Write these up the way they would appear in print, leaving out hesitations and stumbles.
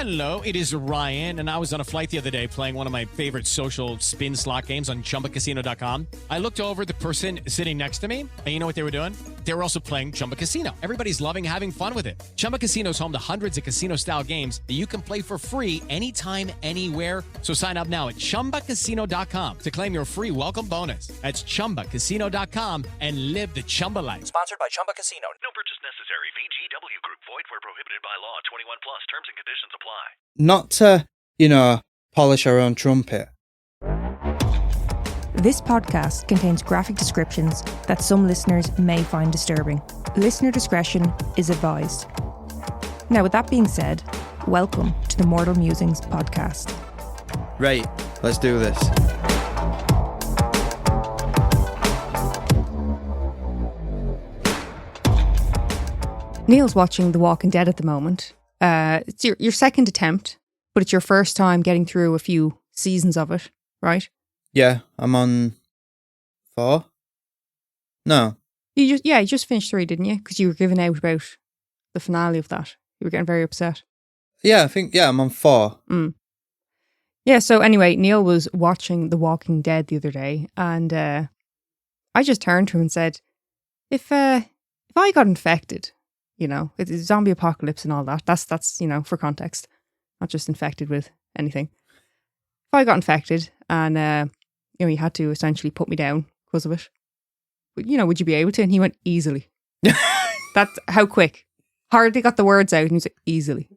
Hello, it is Ryan, and I was on a flight the other day playing one of my favorite social spin slot games on ChumbaCasino.com. I looked over at the person sitting next to me, and you know what they were doing? They were also playing Chumba Casino. Everybody's loving having fun with it. Chumba Casino is home to hundreds of casino-style games that you can play for free anytime, anywhere. So sign up now at ChumbaCasino.com to claim your free welcome bonus. That's ChumbaCasino.com and live the Chumba life. Sponsored by Chumba Casino. No purchase necessary. VGW Group. Void where prohibited by law. 21 plus. Terms and conditions apply. Not to, polish our own trumpet. This podcast contains graphic descriptions that some listeners may find disturbing. Listener discretion is advised. Now, with that being said, welcome to the Mortal Musings podcast. Right, let's do this. Neil's watching The Walking Dead at the moment. It's your second attempt, but it's your first time getting through a few seasons of it, right? Yeah, I'm on 4. No. You just finished 3, didn't you? Because you were giving out about the finale of that. You were getting very upset. Yeah, I'm on 4. Yeah, so anyway, Neil was watching The Walking Dead the other day, and I just turned to him and said, if I got infected, it's a zombie apocalypse and all that. That's for context, not just infected with anything. If I got infected and you had to essentially put me down because of it, would you be able to? And he went, easily. That's how quick. Hardly got the words out, and he was like, easily.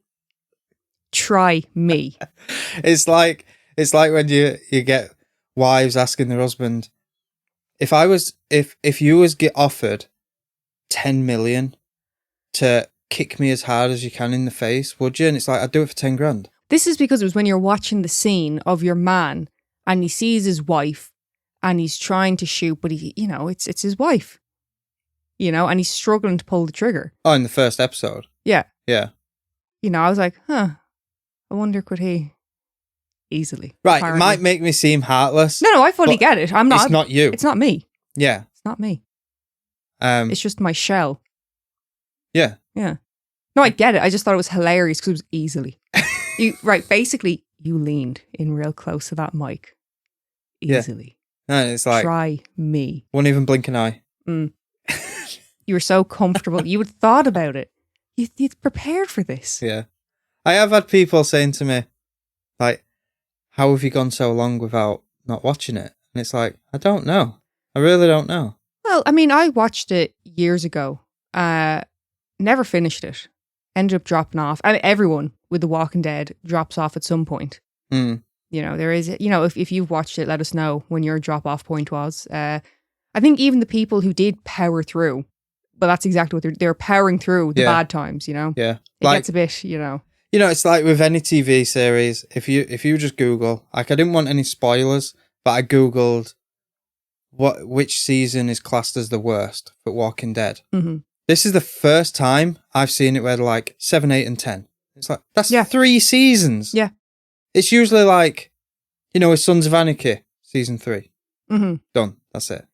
Try me. It's like when you get wives asking their husband, if you was get offered 10 million to kick me as hard as you can in the face, would you? And it's like, I'd do it for 10 grand. This is because it was when you're watching the scene of your man and he sees his wife and he's trying to shoot, but it's his wife, and he's struggling to pull the trigger. Oh, in the first episode? Yeah. Yeah. I was like, I wonder, could he easily? Right, apparently. It might make me seem heartless. No, I fully get it. I'm not. It's not you. It's not me. Yeah. It's not me. It's just my shell. Yeah. Yeah. No, I get it. I just thought it was hilarious because it was easily. Basically, you leaned in real close to that mic. Easily. Yeah. And it's like, try me. Won't even blink an eye. You were so comfortable. You had thought about it. You'd prepared for this. Yeah. I have had people saying to me, like, how have you gone so long without not watching it? And it's like, I don't know. I really don't know. Well, I watched it years ago. Never finished it. Ended up dropping off. Everyone with The Walking Dead drops off at some point. There is, if you've watched it, let us know when your drop off point was. I think even the people who did power through, but that's exactly what they're powering through the bad times, Yeah. It gets a bit, it's like with any TV series, if you just Google, like, I didn't want any spoilers, but I Googled which season is classed as the worst for Walking Dead. Mm-hmm. This is the first time I've seen it where they're like 7, 8, and 10. It's like, that's 3 seasons. Yeah. It's usually like, with Sons of Anarchy, season 3. Mm-hmm. Done. That's it.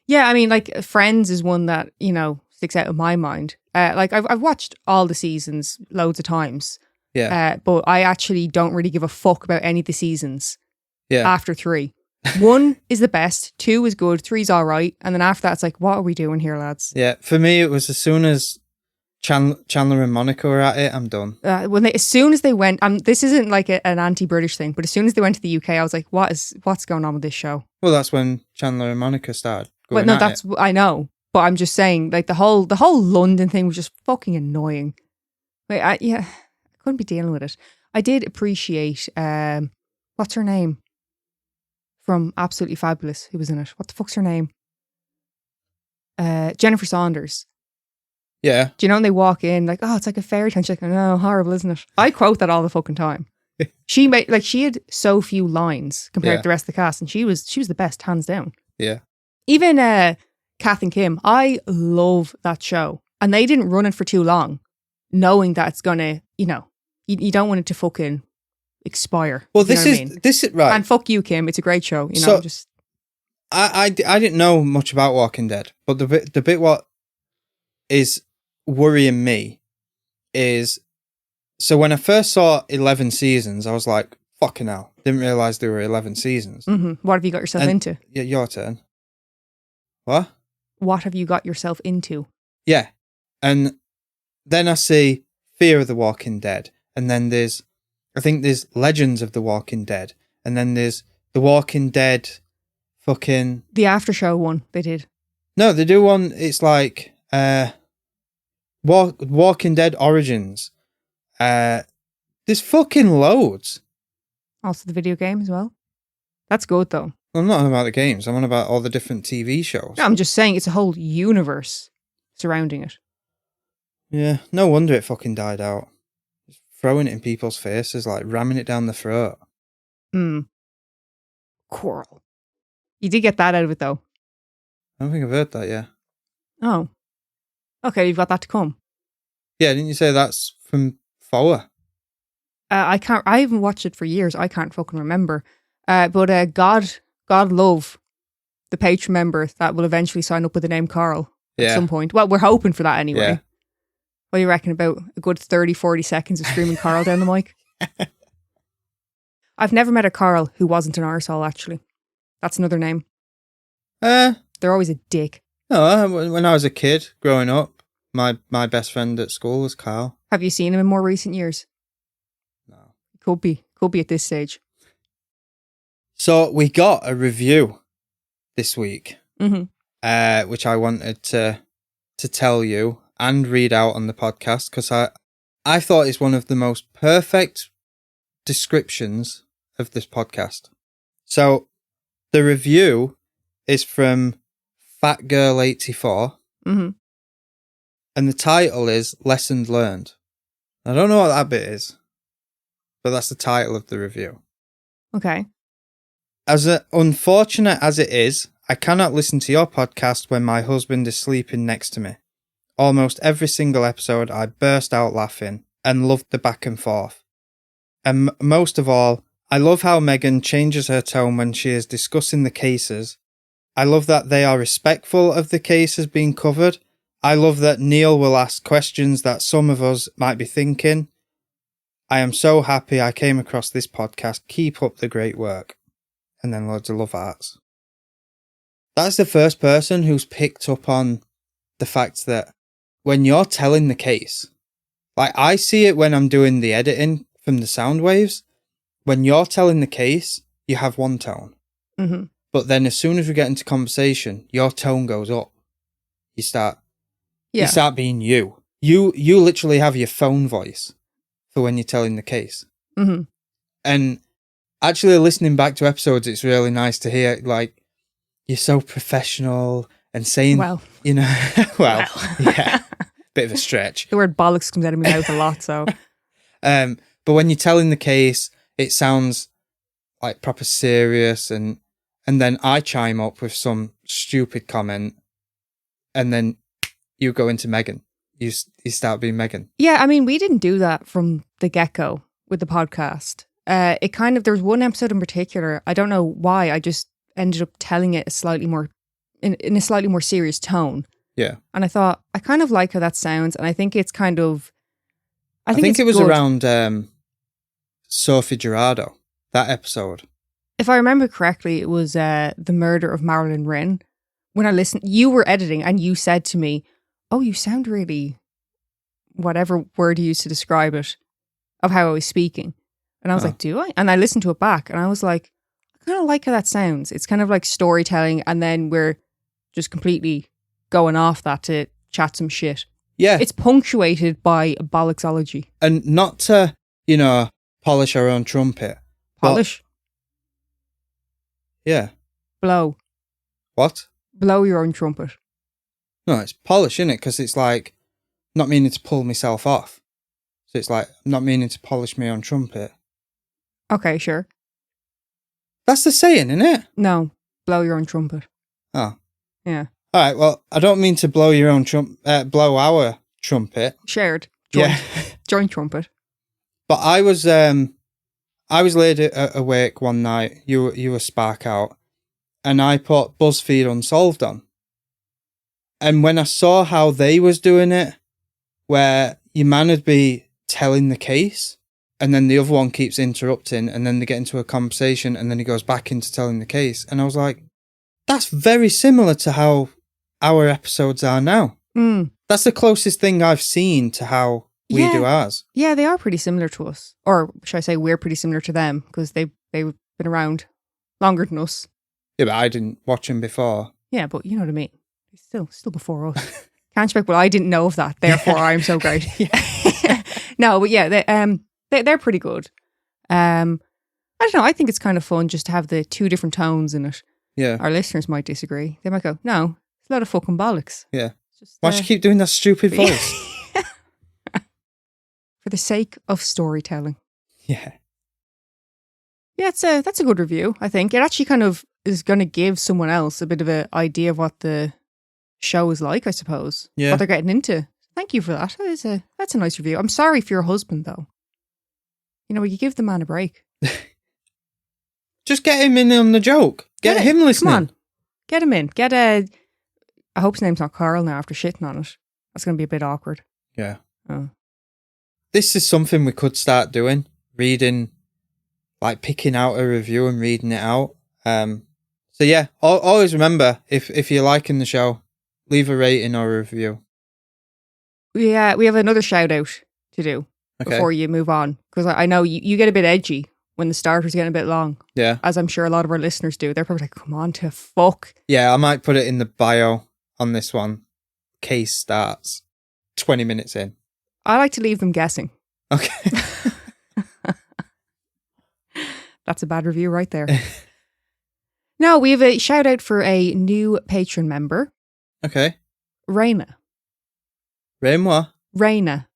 Yeah, like Friends is one that, sticks out in my mind. I've watched all the seasons loads of times. Yeah. But I actually don't really give a fuck about any of the seasons after 3. 1 is the best, 2 is good, 3's all right, and then after that it's like, what are we doing here, lads? Yeah, for me it was as soon as Chandler and Monica were at it, I'm done. As soon as they went, this isn't like an anti-British thing, but as soon as they went to the UK, I was like, what's going on with this show? Well, that's when Chandler and Monica started going at it. I know, but I'm just saying, like, the whole London thing was just fucking annoying. I couldn't be dealing with it. I did appreciate, what's her name? From Absolutely Fabulous, who was in it. What the fuck's her name? Jennifer Saunders. Yeah. Do you know when they walk in, like, oh, it's like a fairy tale? She's like, no, horrible, isn't it? I quote that all the fucking time. She had so few lines compared to the rest of the cast, and she was the best, hands down. Yeah. Even Kath and Kim, I love that show. And they didn't run it for too long, knowing that it's gonna, you don't want it to fucking expire. Well, this is right. And fuck you, Kim. It's a great show. I didn't know much about Walking Dead, but the bit what is worrying me is So when I first saw 11 seasons, I was like, fucking hell. Didn't realise there were 11 seasons. What have you got yourself into? Yeah, your turn. What? What have you got yourself into? Yeah. And then I see Fear of the Walking Dead. And then I think there's Legends of the Walking Dead. And then there's The Walking Dead fucking... The after show one they did. No, they do one, it's like Walking Dead Origins. There's fucking loads. Also the video game as well. That's good though. I'm not on about the games. I'm on about all the different TV shows. No, I'm just saying it's a whole universe surrounding it. Yeah, no wonder it fucking died out. Just throwing it in people's faces, like ramming it down the throat. Coral. You did get that out of it though. I don't think I've heard that yet. Oh. Okay, you've got that to come. Yeah, didn't you say that's from Fower? I haven't watched it for years. I can't fucking remember. But God love the Patreon member that will eventually sign up with the name Carl at some point. Well, we're hoping for that anyway. Yeah. What do you reckon about a good 30, 40 seconds of screaming Carl down the mic? I've never met a Carl who wasn't an arsehole, actually. That's another name. They're always a dick. No, when I was a kid growing up, my best friend at school was Carl. Have you seen him in more recent years? No. Could be at this stage. So we got a review this week, Mm-hmm. which I wanted to tell you and read out on the podcast because I thought it's one of the most perfect descriptions of this podcast. So the review is from FatGirl84, Mm-hmm. and the title is Lessons Learned. I don't know what that bit is, but that's the title of the review. Okay. As unfortunate as it is, I cannot listen to your podcast when my husband is sleeping next to me. Almost every single episode, I burst out laughing and loved the back and forth. And most of all, I love how Megan changes her tone when she is discussing the cases. I love that they are respectful of the cases being covered. I love that Neil will ask questions that some of us might be thinking. I am so happy I came across this podcast. Keep up the great work. And then loads of love hearts. That's the first person who's picked up on the fact that when you're telling the case, like I see it when I'm doing the editing from the sound waves, when you're telling the case, you have one tone. Mm-hmm. But then as soon as we get into conversation, your tone goes up. You start being you. You literally have your phone voice for when you're telling the case. Mm-hmm. And actually listening back to episodes, it's really nice to hear, like, you're so professional and saying, Well. you know, yeah, bit of a stretch. The word bollocks comes out of my mouth a lot, so. But when you're telling the case, it sounds like proper serious, and then I chime up with some stupid comment, and then you go into Megan. You start being Megan. Yeah, I mean, we didn't do that from the get-go with the podcast. It kind of, there was one episode in particular, I don't know why, I just ended up telling it a slightly more, in a slightly more serious tone. Yeah. And I thought, I kind of like how that sounds, and I think it's kind of, I think it was good. around Sophie Gerardo, that episode. If I remember correctly, it was the murder of Marilyn Wren. When I listened, you were editing and you said to me, oh, you sound really, whatever word you used to describe it, of how I was speaking. And I was like, do I? And I listened to it back and I was like, I kind of like how that sounds. It's kind of like storytelling, and then we're just completely going off that to chat some shit. Yeah. It's punctuated by bollocksology. And not to, polish our own trumpet. Polish? Yeah. Blow. What? Blow your own trumpet. No, it's polish, isn't it? Because it's like not meaning to pull myself off. So it's like not meaning to polish my own trumpet. Okay, sure. That's the saying, isn't it? No, blow your own trumpet. Oh. Yeah. All right, well, I don't mean to blow your own blow our trumpet. Shared. Joint. Yeah. Joint trumpet. But I was laid awake one night. You were spark out, and I put BuzzFeed Unsolved on. And when I saw how they was doing it, where your man would be telling the case, and then the other one keeps interrupting, and then they get into a conversation, and then he goes back into telling the case. And I was like, that's very similar to how our episodes are now. That's the closest thing I've seen to how we do ours. Yeah, they are pretty similar to us. Or should I say we're pretty similar to them, because they've been around longer than us. Yeah, but I didn't watch them before. Yeah, but you know what I mean. Still before us. Can't you? But I didn't know of that. Therefore, I'm so great. No, but yeah, they're pretty good. I don't know. I think it's kind of fun just to have the two different tones in it. Yeah. Our listeners might disagree. They might go, "No, it's a lot of fucking bollocks." Yeah. Just, why do you keep doing that stupid voice? For the sake of storytelling. Yeah. Yeah, that's a good review, I think. It actually kind of is going to give someone else a bit of an idea of what the show is like, I suppose. Yeah. What they're getting into. Thank you for that. That's a nice review. I'm sorry for your husband, though. You know, you give the man a break. Just get him in on the joke. Get him listening. Come on. Get him in. I hope his name's not Carl now after shitting on it. That's going to be a bit awkward. Yeah. Oh. This is something we could start doing. Reading, like picking out a review and reading it out. So yeah, always remember, if you're liking the show, leave a rating or a review. Yeah, we have another shout out to do before you move on. Because I know you get a bit edgy when the starter's getting a bit long. Yeah. As I'm sure a lot of our listeners do. They're probably like, come on to fuck. Yeah, I might put it in the bio on this one. Case starts 20 minutes in. I like to leave them guessing. Okay. That's a bad review right there. No, we have a shout out for a new patron member. Okay. Raina. Raina. Raina.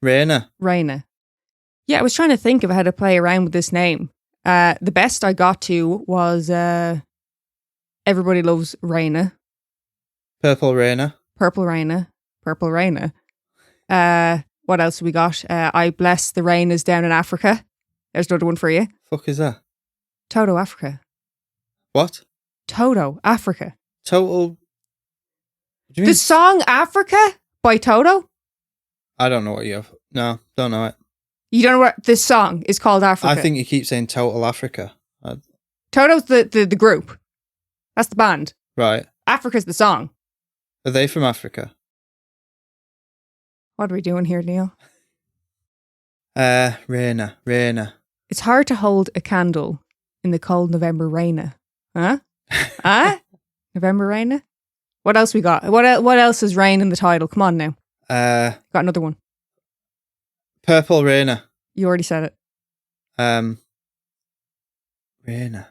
Raina. Raina. Yeah, I was trying to think of how to play around with this name. The best I got to was Everybody Loves Raina. Purple Raina. Purple Raina. Purple Raina. What else we got? I Bless the Rainas Down in Africa. There's another one for you. Fuck is that? Toto Africa. What? Toto Africa. Total. The song Africa by Toto? I don't know what you have. No, don't know it. You don't know what this song is called? Africa? I think you keep saying Total Africa. Toto's the group. That's the band. Right. Africa's the song. Are they from Africa? What are we doing here, Neil? Raina. It's hard to hold a candle in the cold November raina. Huh? Huh? November raina? What else we got? What else is rain in the title? Come on now. Got another one. Purple Raina. You already said it. Raina.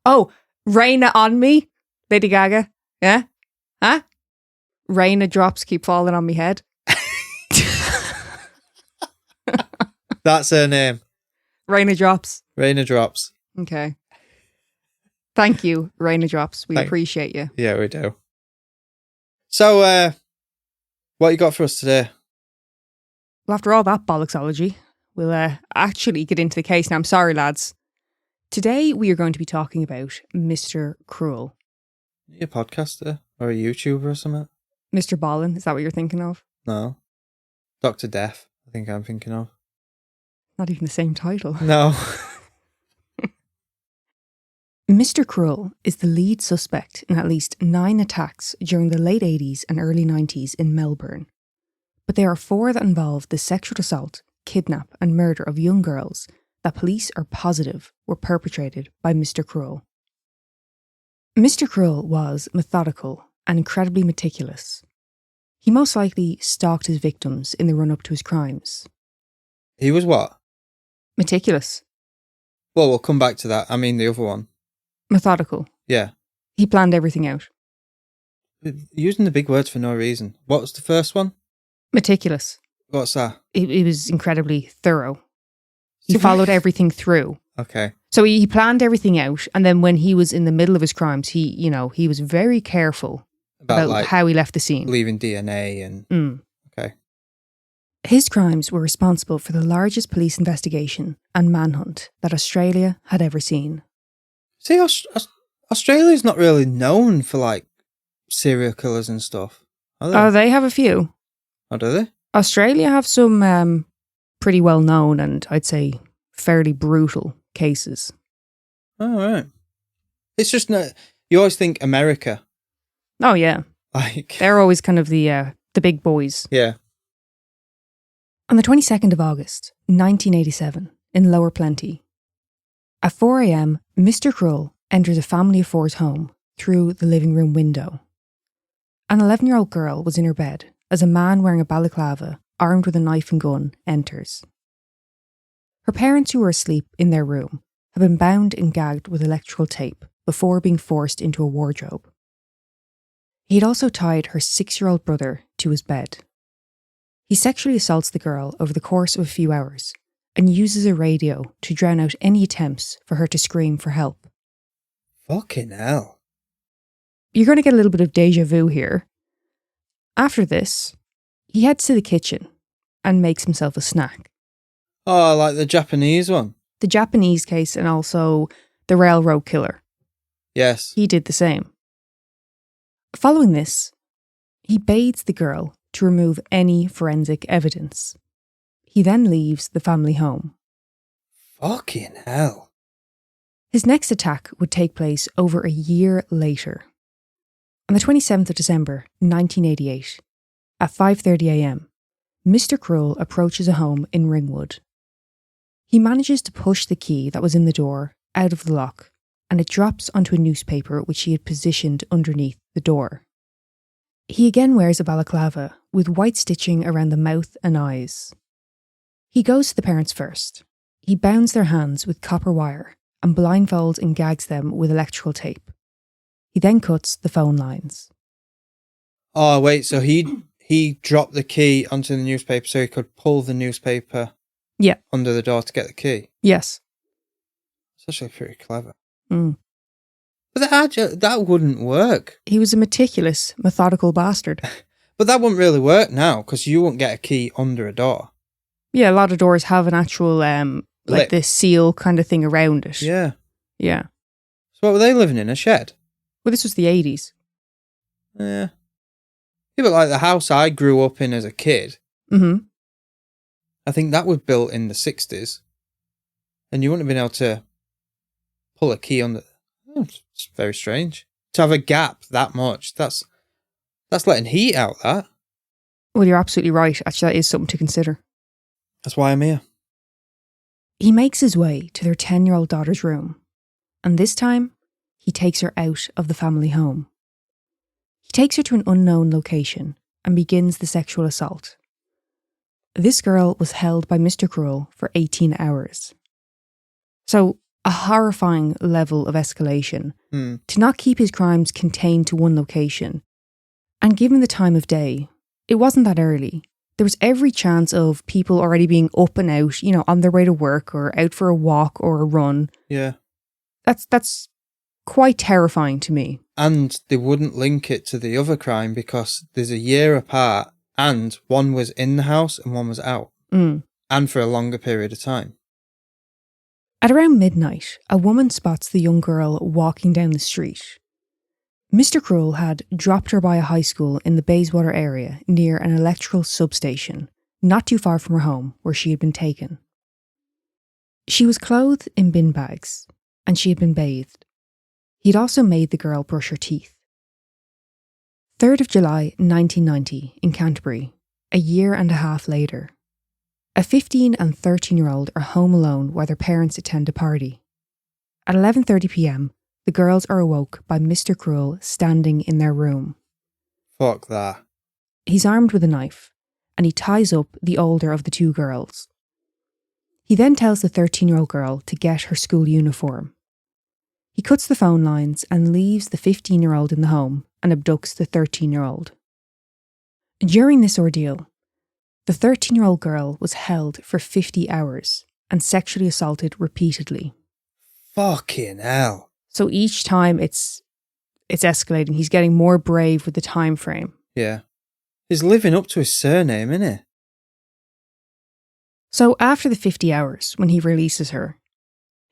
Oh, Raina on me? Lady Gaga. Yeah? Huh? Raina drops keep falling on me head. That's her name. Raina Drops. Raina Drops. Okay. Thank you, Raina Drops. We appreciate you. Yeah, we do. So, what you got for us today? Well, after all that bollocksology, we'll actually get into the case. Now, I'm sorry, lads. Today, we are going to be talking about Mr. Cruel. Are you a podcaster or a YouTuber or something? Mr. Ballin, is that what you're thinking of? No. Dr. Death, I think I'm thinking of. Not even the same title. No. Mr. Cruel is the lead suspect in at least 9 attacks during the late 80s and early 90s in Melbourne. But there are 4 that involve the sexual assault, kidnap and murder of young girls that police are positive were perpetrated by Mr. Cruel. Mr. Cruel was methodical and incredibly meticulous. He most likely stalked his victims in the run-up to his crimes. He was what? Meticulous. Well, we'll come back to that. I mean the other one. Methodical. Yeah. He planned everything out. Using the big words for no reason. What was the first one? Meticulous. What's that? He was incredibly thorough. He followed everything through. Okay. So he planned everything out, and then when he was in the middle of his crimes, he was very careful about like, how he left the scene. Leaving DNA and... Okay. His crimes were responsible for the largest police investigation and manhunt that Australia had ever seen. See, Australia's not really known for, like, serial killers and stuff. Are they? Oh, they have a few. Oh, do they? Australia have some pretty well known and I'd say fairly brutal cases. All right. It's just not. You always think America. Oh yeah, Like, they're always kind of the big boys. yeah. On the 22nd of August, 1987, in Lower Plenty, at 4 a.m, Mr. Krull enters a family of four's home through the living room window. An 11-year-old girl was in her bed as a man wearing a balaclava, armed with a knife and gun, enters. Her parents, who were asleep in their room, have been bound and gagged with electrical tape before being forced into a wardrobe. He had also tied her 6-year-old brother to his bed. He sexually assaults the girl over the course of a few hours and uses a radio to drown out any attempts for her to scream for help. Fucking hell. You're going to get a little bit of deja vu here. After this, he heads to the kitchen and makes himself a snack. Oh, like the Japanese one. The Japanese case and also the railroad killer. Yes. He did the same. Following this, he bathes the girl to remove any forensic evidence. He then leaves the family home. Fucking hell. His next attack would take place over a year later. On the 27th of December, 1988, at 5:30 a.m, Mr. Krull approaches a home in Ringwood. He manages to push the key that was in the door out of the lock, and it drops onto a newspaper which he had positioned underneath the door. He again wears a balaclava with white stitching around the mouth and eyes. He goes to the parents first. He bounds their hands with copper wire and blindfolds and gags them with electrical tape. He then cuts the phone lines. Oh, wait, so he dropped the key onto the newspaper so he could pull the newspaper Yeah. under the door to get the key. Yes. It's actually pretty clever. Mm. But that wouldn't work. He was a meticulous, methodical bastard. But that wouldn't really work now because you wouldn't get a key under a door. Yeah, a lot of doors have an actual, like Lip. this seal kind of thing around it. Yeah. Yeah. So what were they living in? A shed? Well, this was the 80s. Yeah. Yeah, but like the house I grew up in as a kid, Mm-hmm. I think that was built in the 60s. And you wouldn't have been able to pull a key on the... It's very strange. To have a gap that much, that's letting heat out, that. Well, you're absolutely right. Actually, that is something to consider. That's why I'm here. He makes his way to their 10-year-old daughter's room. And this time, he takes her out of the family home. He takes her to an unknown location and begins the sexual assault. This girl was held by Mr. Krull for 18 hours. So, a horrifying level of escalation to not keep his crimes contained to one location. And given the time of day, it wasn't that early. There was every chance of people already being up and out, on their way to work or out for a walk or a run. Yeah. That's quite terrifying to me. And they wouldn't link it to the other crime because there's a year apart and one was in the house and one was out. And for a longer period of time. At around midnight, a woman spots the young girl walking down the street. Mr. Krull had dropped her by a high school in the Bayswater area near an electrical substation, not too far from her home where she had been taken. She was clothed in bin bags, and she had been bathed. He had also made the girl brush her teeth. 3rd of July 1990 in Canterbury, a year and a half later. A 15 and 13-year-old are home alone while their parents attend a party. At 11:30 p.m, the girls are awoke by Mr. Krull standing in their room. Fuck that. He's armed with a knife, and he ties up the older of the two girls. He then tells the 13-year-old girl to get her school uniform. He cuts the phone lines and leaves the 15-year-old in the home and abducts the 13-year-old. During this ordeal, the 13-year-old girl was held for 50 hours and sexually assaulted repeatedly. Fucking hell. So each time it's escalating. He's getting more brave with the time frame. Yeah. He's living up to his surname, isn't he? So after the 50 hours, when he releases her,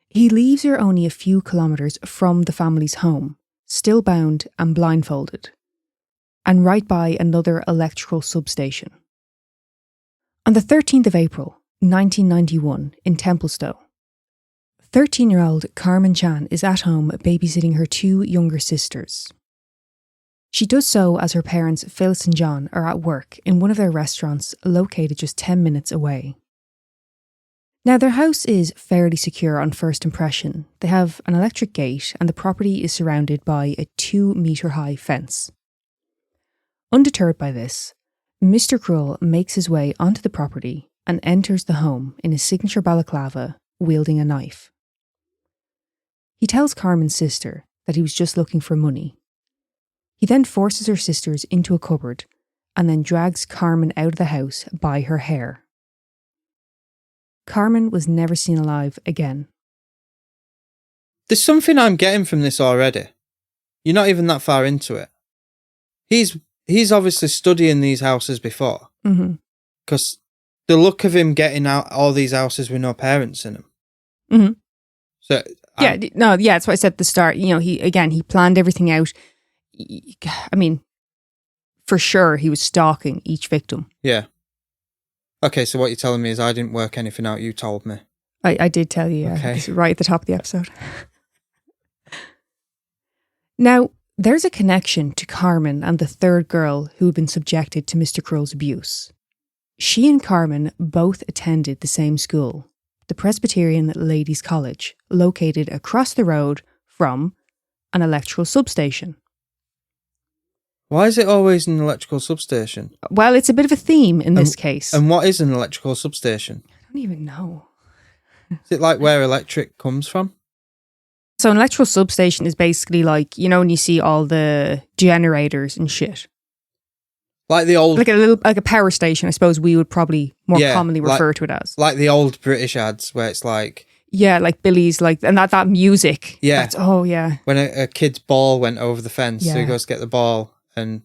he leaves her only a few kilometres from the family's home, still bound and blindfolded, and right by another electrical substation. On the 13th of April, 1991, in Templestowe. 13-year-old Carmen Chan is at home babysitting her 2 younger sisters. She does so as her parents Phyllis and John are at work in one of their restaurants located just 10 minutes away. Now, their house is fairly secure on first impression. They have an electric gate and the property is surrounded by a 2-metre-high fence. Undeterred by this, Mr. Krull makes his way onto the property and enters the home in his signature balaclava, wielding a knife. He tells Carmen's sister that he was just looking for money. He then forces her sisters into a cupboard and then drags Carmen out of the house by her hair. Carmen was never seen alive again. There's something I'm getting from this already. You're not even that far into it. He's obviously studying these houses before. Because the look of him getting out all these houses with no parents in them. Mm-hmm. So that's what I said at the start. You know, he planned everything out. I mean, for sure he was stalking each victim. Yeah. Okay, so what you're telling me is I didn't work anything out, you told me. I did tell you, yeah. Okay. It's right at the top of the episode. Now, there's a connection to Carmen and the third girl who had been subjected to Mr. Krull's abuse. She and Carmen both attended the same school, the Presbyterian Ladies' College, located across the road from an electrical substation. Why is it always an electrical substation? Well, it's a bit of a theme in this case. And what is an electrical substation? I don't even know. Is it like where electric comes from? So an electrical substation is basically like, you know, when you see all the generators and shit. Like the old... Like a power station, I suppose we would probably more commonly refer to it as. Like the old British ads where it's like... Yeah, like Billy's, like, and that music. Yeah. Yeah. When a kid's ball went over the fence, so he Yeah. goes to get the ball and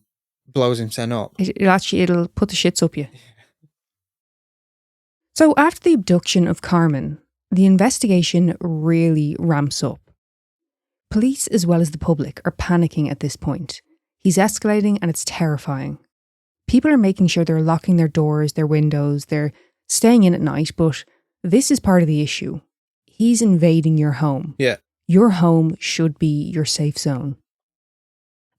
blows himself up. It'll put the shits up you. So after the abduction of Carmen, the investigation really ramps up. Police as well as the public are panicking at this point. He's escalating and it's terrifying. People are making sure they're locking their doors, their windows, they're staying in at night, but this is part of the issue. He's invading your home. Yeah. Your home should be your safe zone.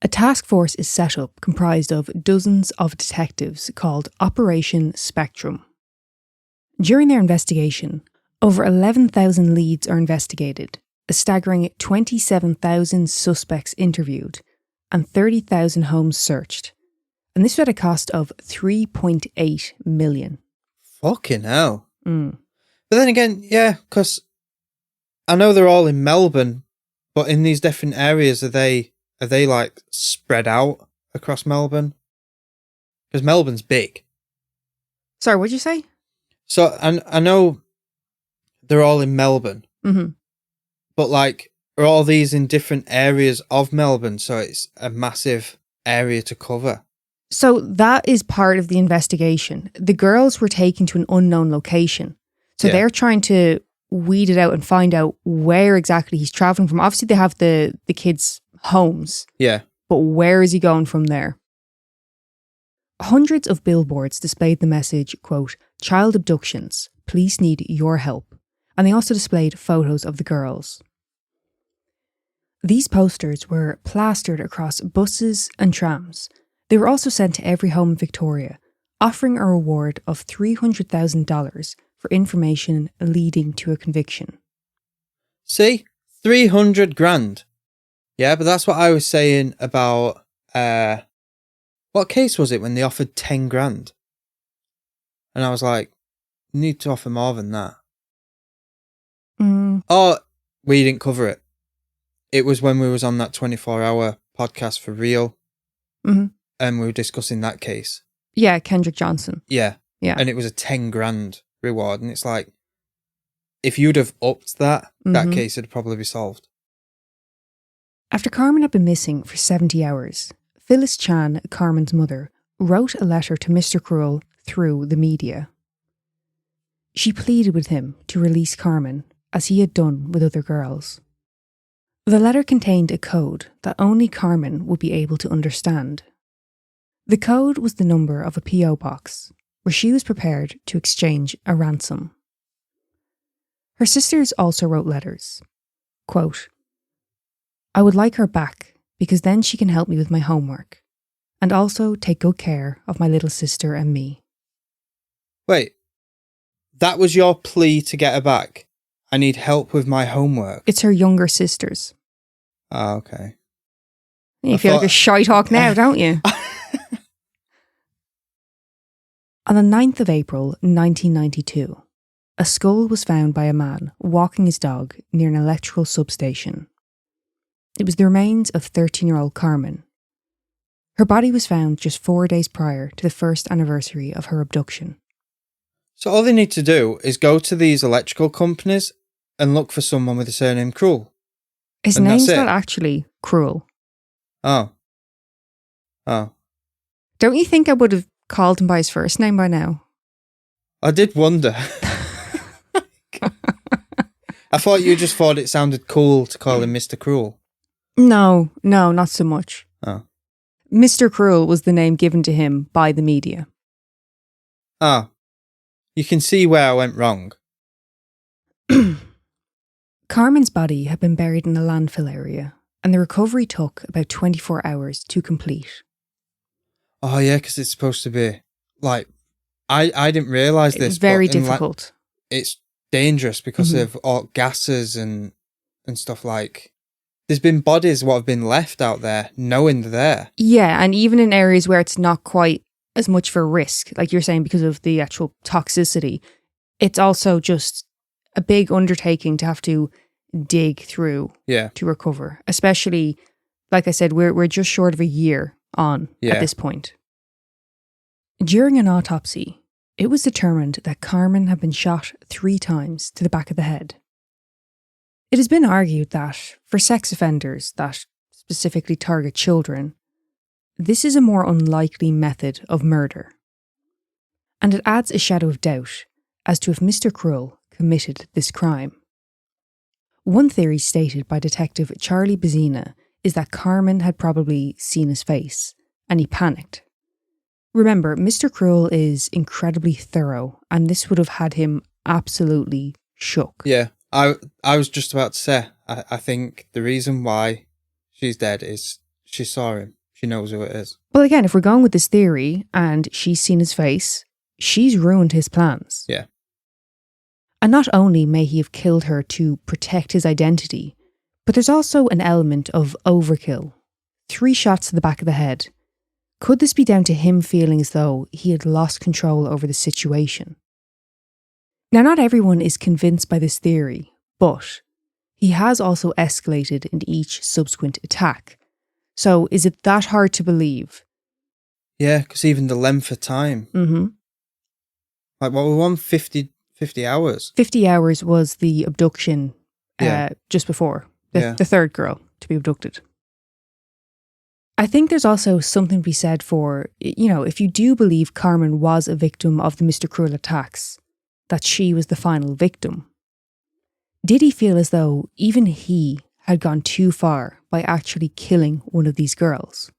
A task force is set up comprised of dozens of detectives called Operation Spectrum. During their investigation, over 11,000 leads are investigated, a staggering 27,000 suspects interviewed, and 30,000 homes searched. And this was at a cost of $3.8 million. Fucking hell. But then again, yeah, because I know they're all in Melbourne, but in these different areas, are they like spread out across Melbourne? Because Melbourne's big. Sorry, what'd you say? So I know they're all in Melbourne, but like, are all these in different areas of Melbourne? So it's a massive area to cover. So that is part of the investigation. The girls were taken to an unknown location. So they're trying to weed it out and find out where exactly he's traveling from. Obviously, they have the kids' homes. Yeah. But where is he going from there? Hundreds of billboards displayed the message, quote, "Child abductions, police need your help." And they also displayed photos of the girls. These posters were plastered across buses and trams. They were also sent to every home in Victoria, offering a reward of $300,000 for information leading to a conviction. See? 300 grand. Yeah, but that's what I was saying about... what case was it when they offered 10 grand? And I was like, you need to offer more than that. Oh, we didn't cover it. It was when we was on that 24-hour podcast for real. And we were discussing that case. Yeah, Kendrick Johnson. Yeah. And it was a 10 grand reward. And it's like, if you'd have upped that, that case would probably be solved. After Carmen had been missing for 70 hours, Phyllis Chan, Carmen's mother, wrote a letter to Mr. Krull through the media. She pleaded with him to release Carmen, as he had done with other girls. The letter contained a code that only Carmen would be able to understand. The code was the number of a P.O. box, where she was prepared to exchange a ransom. Her sisters also wrote letters. Quote, "I would like her back because then she can help me with my homework and also take good care of my little sister and me." Wait, that was your plea to get her back? I need help with my homework. It's her younger sisters. Oh, okay. You feel like a shy talk now, don't you? On the 9th of April, 1992, a skull was found by a man walking his dog near an electrical substation. It was the remains of 13-year-old Carmen. Her body was found just 4 days prior to the first anniversary of her abduction. So all they need to do is go to these electrical companies and look for someone with the surname Cruel. His And name's that's it. not actually Cruel. Oh. Don't you think I would have called him by his first name by now? I did wonder. I thought you just thought it sounded cool to call him Mr. Cruel. No, not so much. Oh. Mr. Cruel was the name given to him by the media. Oh. You can see where I went wrong. Carmen's body had been buried in a landfill area, and the recovery took about 24 hours to complete. Oh, yeah, because it's supposed to be, like, I didn't realise this. It's very but in difficult. it's dangerous because of all gases and stuff like... There's been bodies what have been left out there knowing they're there. Yeah, and even in areas where it's not quite as much for risk, like you're saying, because of the actual toxicity, it's also just a big undertaking to have to dig through to recover. Especially, like I said, we're just short of a year on at this point. During an autopsy, it was determined that Carmen had been shot 3 times to the back of the head. It has been argued that for sex offenders that specifically target children, this is a more unlikely method of murder. And it adds a shadow of doubt as to if Mr. Cruel committed this crime. One theory stated by Detective Charlie Bazzina is that Carmen had probably seen his face and he panicked. Remember, Mr. Cruel is incredibly thorough and this would have had him absolutely shook. Yeah, I was just about to say, I think the reason why she's dead is she saw him. She knows who it is. Well, again, if we're going with this theory and she's seen his face, she's ruined his plans. Yeah. And not only may he have killed her to protect his identity, but there's also an element of overkill. 3 shots to the back of the head. Could this be down to him feeling as though he had lost control over the situation? Now, not everyone is convinced by this theory, but he has also escalated in each subsequent attack. So is it that hard to believe? Yeah, because even the length of time. Mm-hmm. Like, what we want, 50 hours? 50 hours was the abduction just before. The 3rd girl to be abducted. I think there's also something to be said for, if you do believe Carmen was a victim of the Mr. Cruel attacks, that she was the final victim. Did he feel as though even he had gone too far by actually killing one of these girls?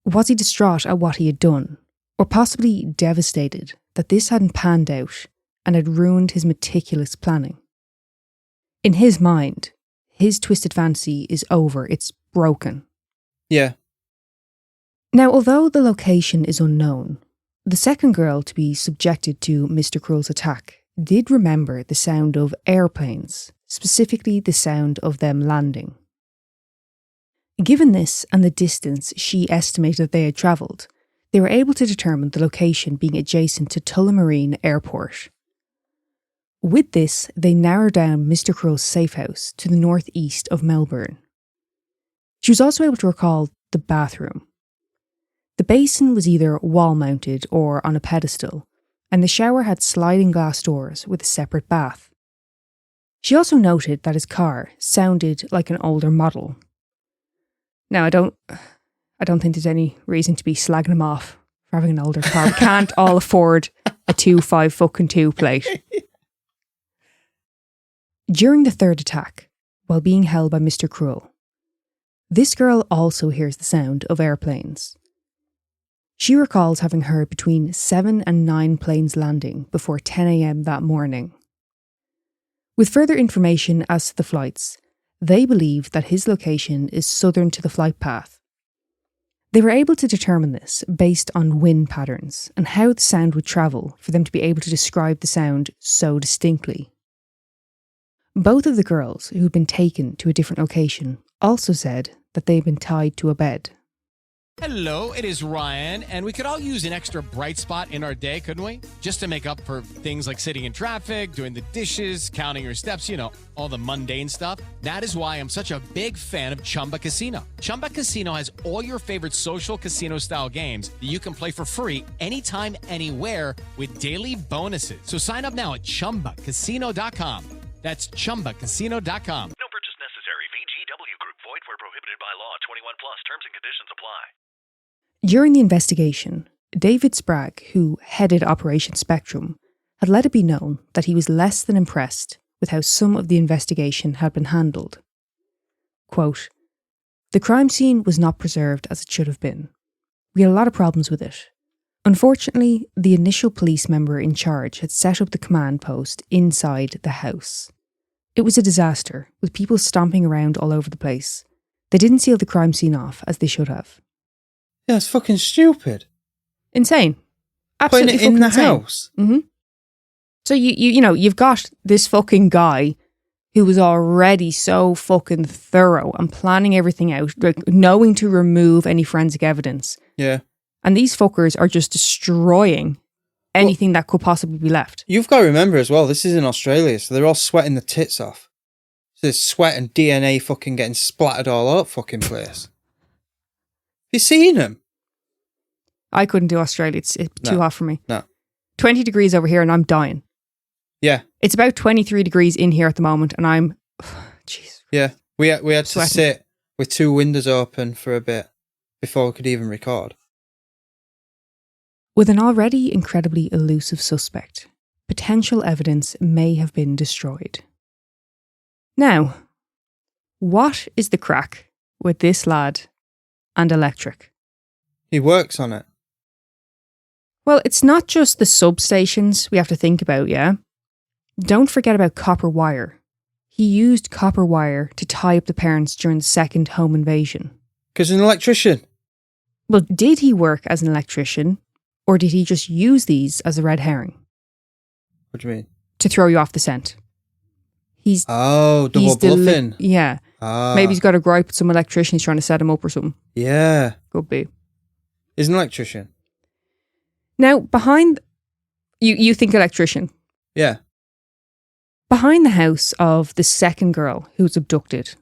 Was he distraught at what he had done, or possibly devastated that this hadn't panned out and had ruined his meticulous planning? In his mind, his twisted fantasy is over, it's broken. Yeah. Now, although the location is unknown, the second girl to be subjected to Mr. Cruel's attack did remember the sound of airplanes, specifically the sound of them landing. Given this and the distance she estimated they had travelled, they were able to determine the location being adjacent to Tullamarine Airport. With this, they narrowed down Mr. Cruel's safe house to the northeast of Melbourne. She was also able to recall the bathroom. The basin was either wall-mounted or on a pedestal, and the shower had sliding glass doors with a separate bath. She also noted that his car sounded like an older model. Now, I don't think there's any reason to be slagging him off for having an older car. We can't all afford a 2.5 plate. During the 3rd attack, while being held by Mr. Cruel, this girl also hears the sound of airplanes. She recalls having heard between 7 and 9 planes landing before 10 a.m. that morning. With further information as to the flights, they believe that his location is southern to the flight path. They were able to determine this based on wind patterns and how the sound would travel for them to be able to describe the sound so distinctly. Both of the girls who had been taken to a different location also said that they had been tied to a bed. Hello, it is Ryan, and we could all use an extra bright spot in our day, couldn't we? Just to make up for things like sitting in traffic, doing the dishes, counting your steps, all the mundane stuff. That is why I'm such a big fan of Chumba Casino. Chumba Casino has all your favorite social casino-style games that you can play for free anytime, anywhere with daily bonuses. So sign up now at ChumbaCasino.com. That's ChumbaCasino.com. No purchase necessary. VGW Group. Void where prohibited by law. 21 plus. Terms and conditions apply. During the investigation, David Sprague, who headed Operation Spectrum, had let it be known that he was less than impressed with how some of the investigation had been handled. Quote, "The crime scene was not preserved as it should have been. We had a lot of problems with it. Unfortunately, the initial police member in charge had set up the command post inside the house. It was a disaster, with people stomping around all over the place. They didn't seal the crime scene off as they should have." Yeah, it's fucking stupid. Insane. Absolutely Putting it in the insane. house. Mm-hmm. So you've got this fucking guy who was already so fucking thorough and planning everything out, like knowing to remove any forensic evidence. Yeah. And these fuckers are just destroying anything that could possibly be left. You've got to remember as well, this is in Australia, so they're all sweating the tits off. So there's sweat and DNA fucking getting splattered all over fucking place. You seen them? I couldn't do Australia. It's too hot for me. No. 20 degrees over here and I'm dying. Yeah. It's about 23 degrees in here at the moment and I'm... Jeez. Yeah. We had to Sweating. sit with 2 windows open for a bit before we could even record. With an already incredibly elusive suspect, potential evidence may have been destroyed. Now, what is the crack with this lad and electric? He works on it. Well, it's not just the substations we have to think about, yeah? Don't forget about copper wire. He used copper wire to tie up the parents during the second home invasion. Because an electrician. Well, did he work as an electrician, or did he just use these as a red herring? What do you mean? To throw you off the scent. Double bluffing. Yeah. Maybe he's got a gripe with some electrician, he's trying to set him up or something. Yeah. Could be. He's an electrician. Now, behind... You think electrician. Yeah. Behind the house of the second girl who was abducted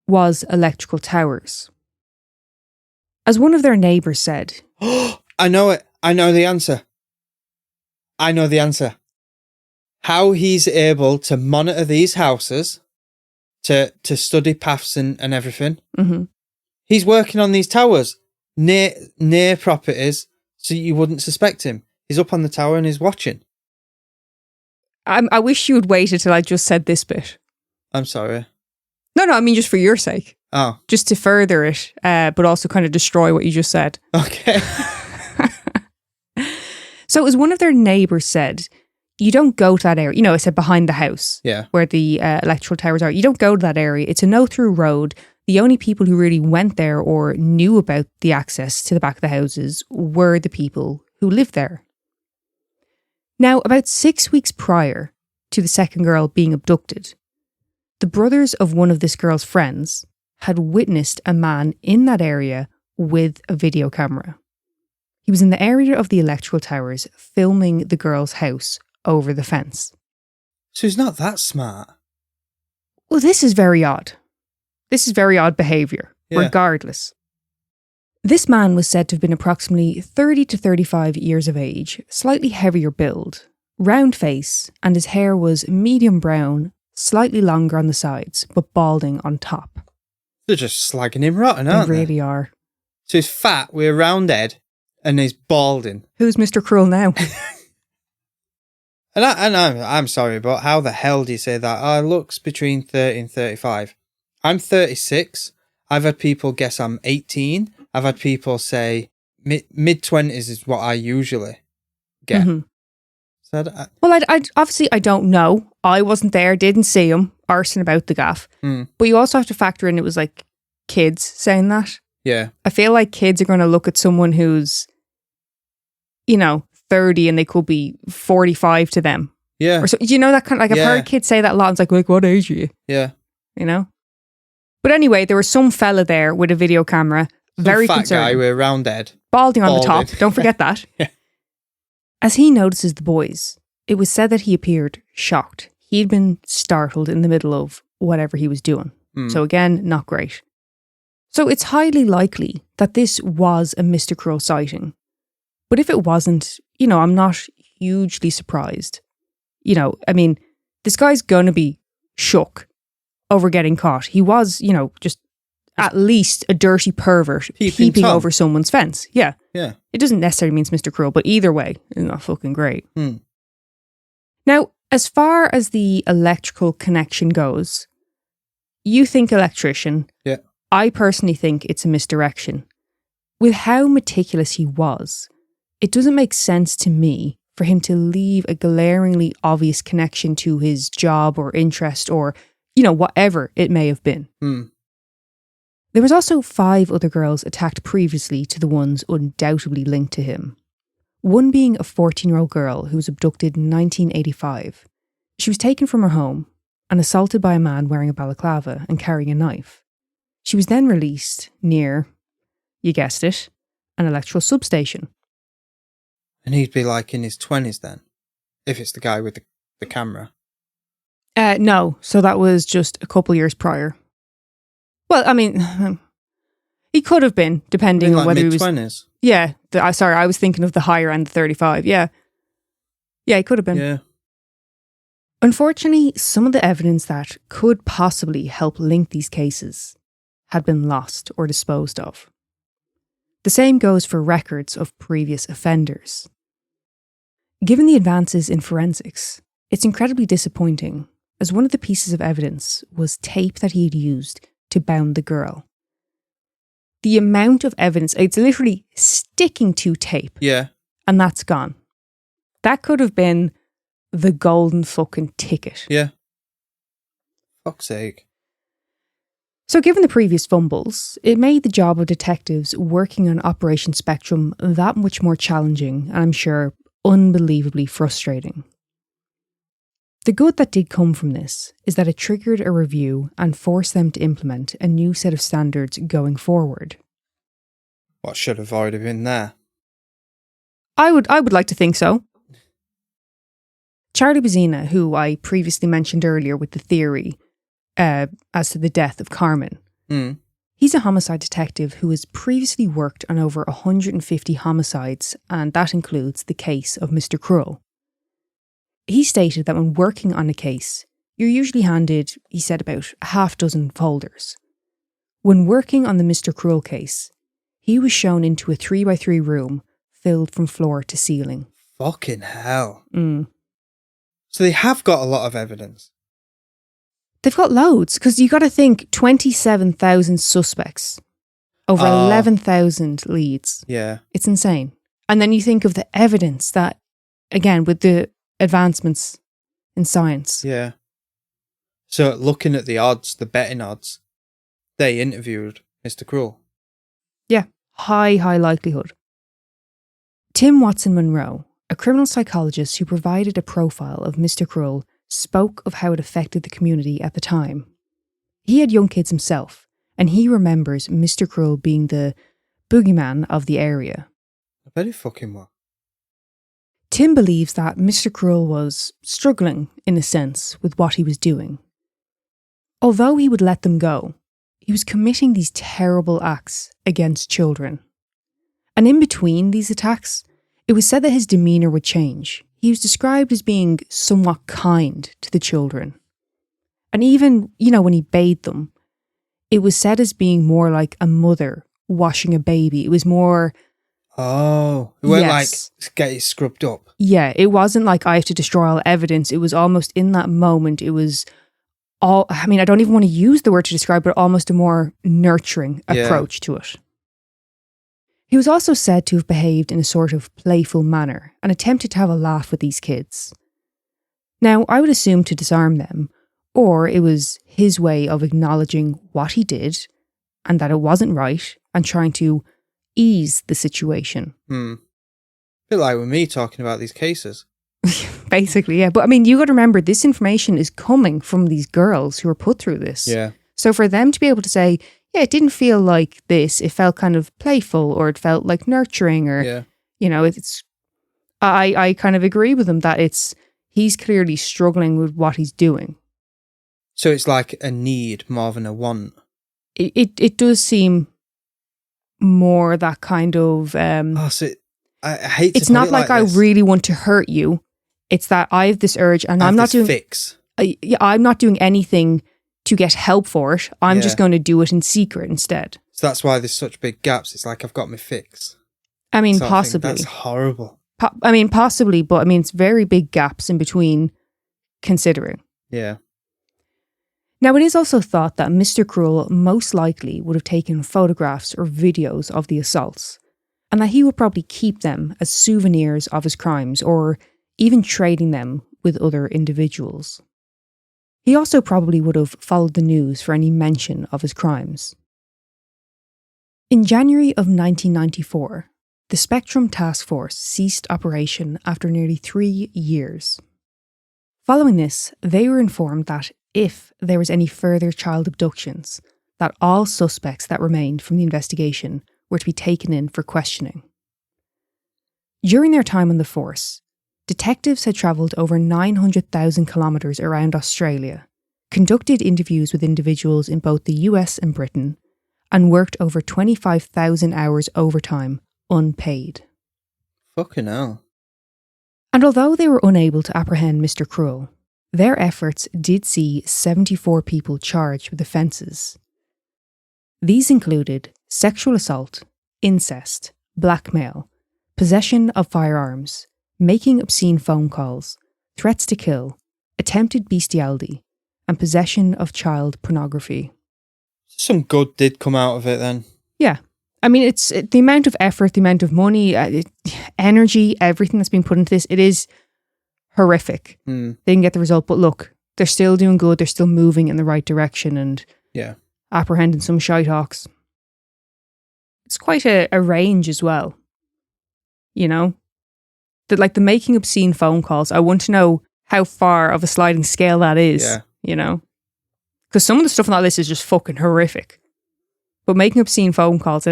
was electrical towers. As one of their neighbours said... I know it. I know the answer. How he's able to monitor these houses, to study paths and everything. Mm-hmm. He's working on these towers near properties, so you wouldn't suspect him. He's up on the tower and he's watching. I wish you had waited till I just said this bit. I'm sorry. No, I mean just for your sake. Oh. Just to further it, but also kind of destroy what you just said. Okay. So as one of their neighbours said, you don't go to that area. I said behind the house, yeah, where the electrical towers are. You don't go to that area. It's a no-through road. The only people who really went there or knew about the access to the back of the houses were the people who lived there. Now, about 6 weeks prior to the second girl being abducted, the brothers of one of this girl's friends had witnessed a man in that area with a video camera. He was in the area of the electrical towers filming the girl's house over the fence. So he's not that smart. Well, this is very odd. This is very odd behaviour, regardless. This man was said to have been approximately 30 to 35 years of age, slightly heavier build, round face, and his hair was medium brown, slightly longer on the sides, but balding on top. They're just slagging him rotten, aren't they? They really are. So he's fat with a round head and he's balding. Who's Mr. Cruel now? And I'm sorry, but how the hell do you say that? Oh, looks between 30 and 35. I'm 36. I've had people guess I'm 18. I've had people say mid-20s is what I usually get. Mhm. So Well, I obviously I don't know. I wasn't there, didn't see him arsing about the gaff. But you also have to factor in it was like kids saying that. yeah. I feel like kids are going to look at someone who's, 30 and they could be 45 to them. Yeah. Or so, that kind of, like I've heard kids say that a lot. It's like, what age are you? Yeah. But anyway, there was some fella there with a video camera, very fat concerned. guy with a round head. Balding on the top. Don't forget that. Yeah. As he notices the boys, it was said that he appeared shocked. He'd been startled in the middle of whatever he was doing. So again, not great. So it's highly likely that this was a Mr. Crow sighting. But if it wasn't, I'm not hugely surprised. This guy's going to be shook over getting caught. He was, just at least a dirty pervert peeping over someone's fence. Yeah. Yeah. It doesn't necessarily mean it's Mr. Crow, but either way, it's not fucking great. Now, as far as the electrical connection goes, you think electrician. Yeah. I personally think it's a misdirection. With how meticulous he was, it doesn't make sense to me for him to leave a glaringly obvious connection to his job or interest or, whatever it may have been. There was also 5 other girls attacked previously to the ones undoubtedly linked to him. One being a 14-year-old girl who was abducted in 1985. She was taken from her home and assaulted by a man wearing a balaclava and carrying a knife. She was then released near, you guessed it, an electrical substation. And he'd be like in his 20s then, if it's the guy with the camera. No, so that was just a couple years prior. Well, he could have been, depending on whether he was... mid-20s? Yeah, I was thinking of the higher end, the 35, yeah. Yeah, he could have been. Yeah. Unfortunately, some of the evidence that could possibly help link these cases had been lost or disposed of. The same goes for records of previous offenders. Given the advances in forensics, it's incredibly disappointing, as one of the pieces of evidence was tape that he had used to bound the girl. The amount of evidence, it's literally sticking to tape. Yeah. And that's gone. That could have been the golden fucking ticket. Yeah. Fuck's sake. So given the previous fumbles, it made the job of detectives working on Operation Spectrum that much more challenging and I'm sure unbelievably frustrating. The good that did come from this is that it triggered a review and forced them to implement a new set of standards going forward. What should have already been there? I would like to think so. Charlie Bazzina, who I previously mentioned earlier with the theory as to the death of Carmen, he's a homicide detective who has previously worked on over 150 homicides, and that includes the case of Mr. Krull. He stated that when working on a case, you're usually handed, he said, about a half dozen folders. When working on the Mr. Krull case, he was shown into a 3x3 room filled from floor to ceiling. Fucking hell. So they have got a lot of evidence. They've got loads, because you got to think 27,000 suspects, over 11,000 leads. Yeah. It's insane. And then you think of the evidence that, again, with the advancements in science. Yeah. So looking at the odds, the betting odds, they interviewed Mr. Krull. Yeah, high likelihood. Tim Watson Monroe, a criminal psychologist who provided a profile of Mr. Krull, spoke of how it affected the community at the time. He had young kids himself, and he remembers Mr. Krull being the boogeyman of the area. I bet he fucking was. Tim believes that Mr. Krull was struggling, in a sense, with what he was doing. Although he would let them go, he was committing these terrible acts against children. And in between these attacks, it was said that his demeanour would change. He was described as being somewhat kind to the children. And even, when he bathed them, it was said as being more like a mother washing a baby. It was more... Oh, it weren't like, get it scrubbed up. Yeah, it wasn't like I have to destroy all evidence. It was almost in that moment, it was all, I don't even want to use the word to describe it, almost a more nurturing approach to it. He was also said to have behaved in a sort of playful manner and attempted to have a laugh with these kids. Now, I would assume to disarm them, or it was his way of acknowledging what he did and that it wasn't right and trying to ease the situation. A bit like with me talking about these cases. Basically, yeah. But I mean, you got to remember, this information is coming from these girls who were put through this. Yeah. So for them to be able to say, yeah, it didn't feel like this, it felt kind of playful, or it felt like nurturing, or, you know, it's, I kind of agree with them that he's clearly struggling with what he's doing. So it's like a need more than a want. It does seem more that kind of... so I hate to it's put not it like this. I really want to hurt you. It's that I have this urge and I'm not doing... fix. I'm not doing anything to get help for it. I'm just going to do it in secret instead. So that's why there's such big gaps. It's like I've got my fix. I mean, possibly. That's horrible. Possibly, but I mean, it's very big gaps in between considering. Yeah. Now, it is also thought that Mr. Cruel most likely would have taken photographs or videos of the assaults, and that he would probably keep them as souvenirs of his crimes, or even trading them with other individuals. He also probably would have followed the news for any mention of his crimes. In January of 1994, the Spectrum Task Force ceased operation after nearly 3 years. Following this, they were informed that if there was any further child abductions, that all suspects that remained from the investigation were to be taken in for questioning. During their time on the force, detectives had travelled over 900,000 kilometres around Australia, conducted interviews with individuals in both the US and Britain, and worked over 25,000 hours overtime, unpaid. Fucking hell. And although they were unable to apprehend Mr. Cruel, their efforts did see 74 people charged with offences. These included sexual assault, incest, blackmail, possession of firearms, making obscene phone calls, threats to kill, attempted bestiality, and possession of child pornography. Some good did come out of it then. Yeah. I mean, it's the amount of effort, the amount of money, energy, everything that's been put into this, it is horrific. They didn't get the result, but look, they're still doing good, they're still moving in the right direction and apprehending some shitehawks. It's quite a range as well. You know? Like the making obscene phone calls, I want to know how far of a sliding scale that is, you know? Because some of the stuff on that list is just fucking horrific. But making obscene phone calls,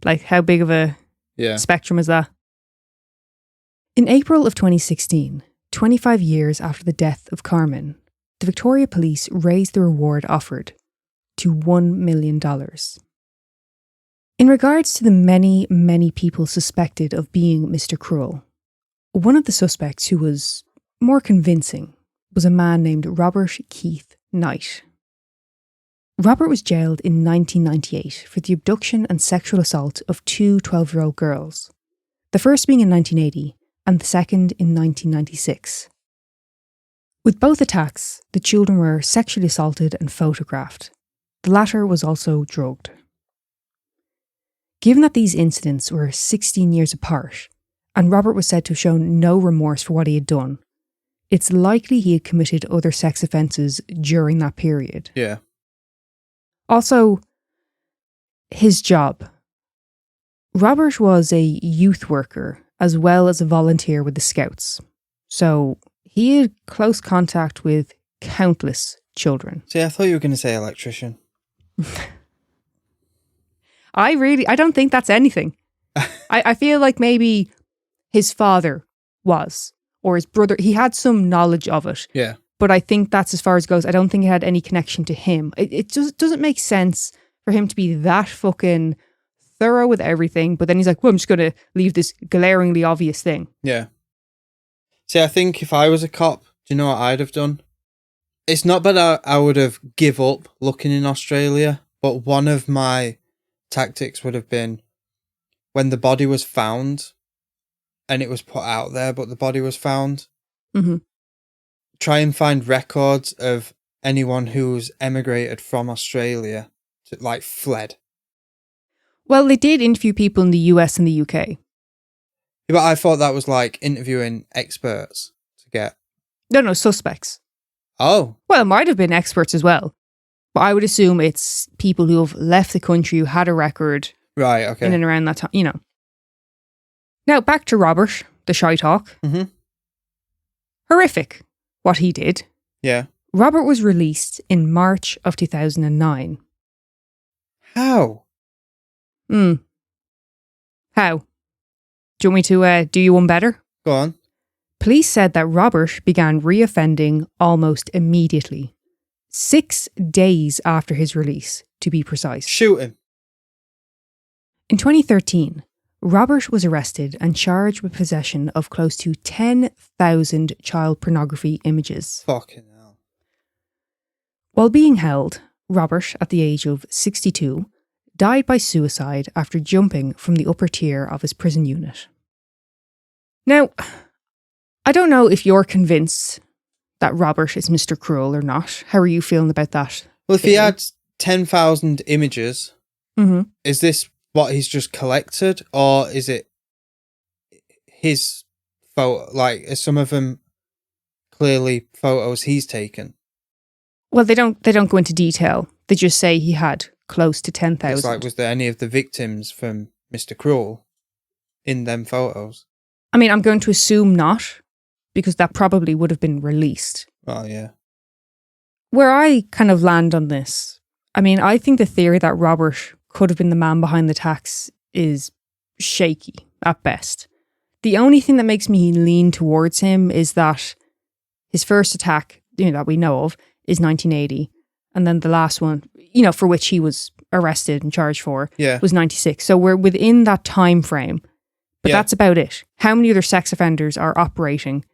like how big of a spectrum is that? In April of 2016, 25 years after the death of Carmen, the Victoria Police raised the reward offered to $1 million. In regards to the many, many people suspected of being Mr. Cruel, one of the suspects who was more convincing was a man named Robert Keith Knight. Robert was jailed in 1998 for the abduction and sexual assault of two 12-year-old girls, the first being in 1980 and the second in 1996. With both attacks, the children were sexually assaulted and photographed. The latter was also drugged. Given that these incidents were 16 years apart, and Robert was said to have shown no remorse for what he had done, it's likely he had committed other sex offences during that period. Yeah. Also, his job. Robert was a youth worker as well as a volunteer with the Scouts, so he had close contact with countless children. See, I thought you were going to say electrician. I don't think that's anything. I feel like maybe his father was, or his brother, he had some knowledge of it. Yeah. But I think that's as far as it goes. I don't think it had any connection to him. It just doesn't make sense for him to be that fucking thorough with everything, but then he's like, well, I'm just going to leave this glaringly obvious thing. Yeah. See, I think if I was a cop, do you know what I'd have done? It's not that I would have give up looking in Australia, but one of my tactics would have been when the body was found and it was put out there, but the body was found, try and find records of anyone who's emigrated from Australia to, like, fled. Well, they did interview people in the US and the UK. Yeah, but I thought that was like interviewing experts to get. No, suspects. Oh, Well, it might have been experts as well. But I would assume it's people who have left the country, who had a record right. Okay. in and around that time, you know. Now, back to Robert, the shy talk. Mm-hmm. Horrific, what he did. Yeah. Robert was released in March of 2009. How? How? Do you want me to do you one better? Go on. Police said that Robert began reoffending almost immediately. 6 days after his release, to be precise. Shoot him. In 2013, Robert was arrested and charged with possession of close to 10,000 child pornography images. Fucking hell. While being held, Robert, at the age of 62, died by suicide after jumping from the upper tier of his prison unit. Now, I don't know if you're convinced that Robert is Mr. Cruel or not. How are you feeling about that? Well, if he had 10,000 images, Mm-hmm. is this what he's just collected, or is it his photo? Like, are some of them clearly photos he's taken? Well, they don't go into detail. They just say he had close to It's 10,000. like, was there any of the victims from Mr. Cruel in them photos? I mean, I'm going to assume not, because that probably would have been released. Oh, yeah. Where I kind of land on this, I mean, I think the theory that Robert could have been the man behind the attacks is shaky at best. The only thing that makes me lean towards him is that his first attack, that we know of, is 1980. And then the last one, for which he was arrested and charged for, was 96. So we're within that time frame. But that's about it. How many other sex offenders are operating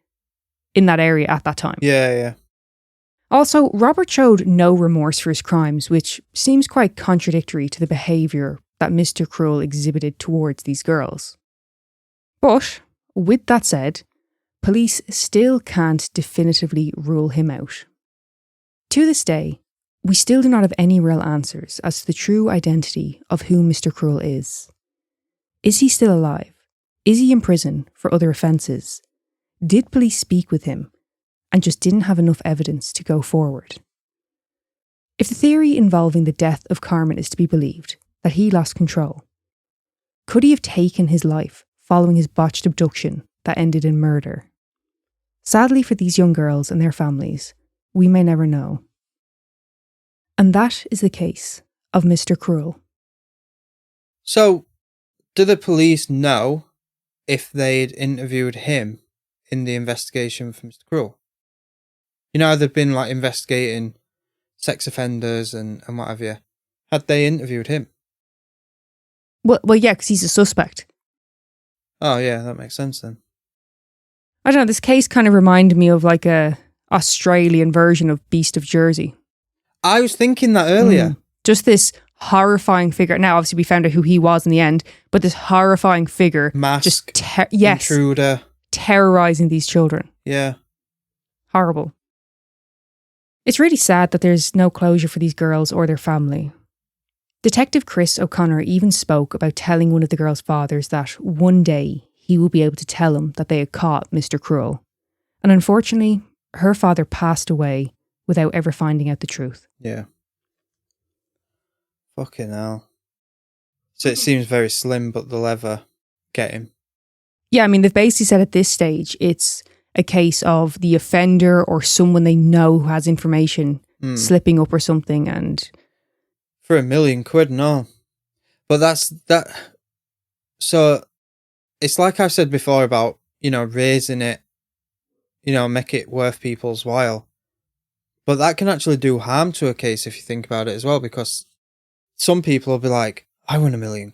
in that area at that time? Yeah. Also, Robert showed no remorse for his crimes, which seems quite contradictory to the behaviour that Mr. Cruel exhibited towards these girls. But, with that said, police still can't definitively rule him out. To this day, we still do not have any real answers as to the true identity of who Mr. Cruel is. Is he still alive? Is he in prison for other offences? Did police speak with him and just didn't have enough evidence to go forward? If the theory involving the death of Carmen is to be believed, that he lost control, could he have taken his life following his botched abduction that ended in murder? Sadly for these young girls and their families, we may never know. And that is the case of Mr. Cruel. So, do the police know if they'd interviewed him in the investigation for Mr. Cruel? They've been like investigating sex offenders and what have you. Had they interviewed him? Well, yeah, because he's a suspect. Oh, yeah, that makes sense then. I don't know, this case kind of reminded me of like a Australian version of Beast of Jersey. I was thinking that earlier. Just this horrifying figure. Now, obviously, we found out who he was in the end, but this horrifying figure. Mask, yes, intruder. Terrorizing these children. Yeah. Horrible. It's really sad that there's no closure for these girls or their family. Detective Chris O'Connor even spoke about telling one of the girls' fathers that one day he will be able to tell him that they had caught Mr. Cruel. And unfortunately, her father passed away without ever finding out the truth. Yeah. Fucking hell. So it seems very slim, but they'll ever get him. Yeah, I mean, they've basically said at this stage it's a case of the offender or someone they know who has information slipping up or something, and for £1 million, no. But that's that. So it's like I've said before about, raising it, make it worth people's while. But that can actually do harm to a case if you think about it as well, because some people will be like, I won £1 million.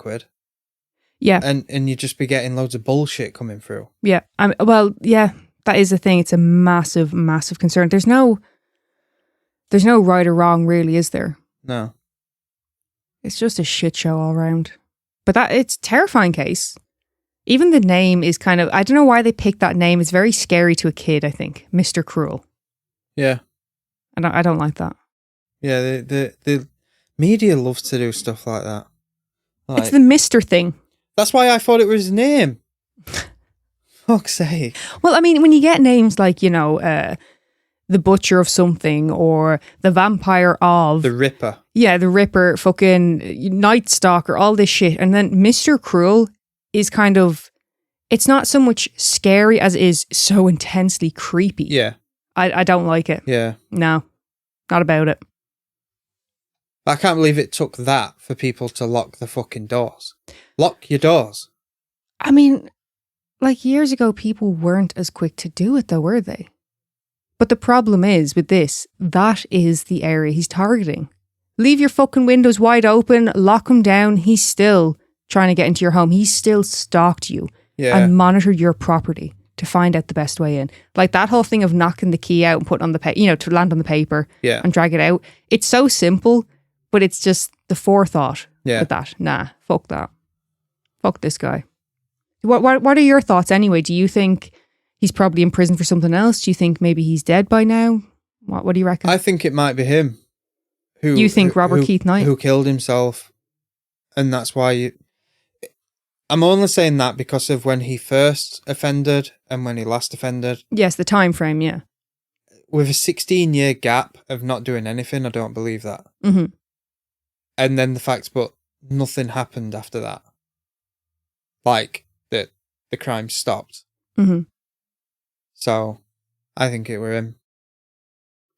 Yeah. And you just be getting loads of bullshit coming through. Yeah. Well, yeah, that is the thing. It's a massive, massive concern. There's no right or wrong, really, is there? No. It's just a shit show all around. But it's a terrifying case. Even the name is kind of, I don't know why they picked that name. It's very scary to a kid, I think. Mr. Cruel. Yeah. I don't like that. Yeah, the media loves to do stuff like that. Like, It's the Mr. thing. that's why I thought it was his name. Fuck's sake. Well, I mean, when you get names like, the Butcher of something or the Vampire of... The Ripper. Yeah, the Ripper, fucking Night Stalker, all this shit. And then Mr. Cruel is kind of... It's not so much scary as it is so intensely creepy. Yeah. I don't like it. Yeah. No, not about it. I can't believe it took that for people to lock the fucking doors. Lock your doors. I mean, like years ago, people weren't as quick to do it though, were they? But the problem is with this, that is the area he's targeting. Leave your fucking windows wide open, lock him down. He's still trying to get into your home. He's still stalked you and monitored your property to find out the best way in. Like that whole thing of knocking the key out and putting on the to land on the paper and drag it out. It's so simple, but it's just the forethought with that. Nah, fuck that. Fuck this guy. What are your thoughts anyway? Do you think he's probably in prison for something else? Do you think maybe he's dead by now? What do you reckon? I think it might be him. You think Robert Keith Knight? Who killed himself. And that's why I'm only saying that because of when he first offended and when he last offended. Yes, the time frame, yeah. With a 16-year gap of not doing anything, I don't believe that. Mm-hmm. And then the fact, but nothing happened after that. Like, the crime stopped. Mm-hmm. So, I think it were him.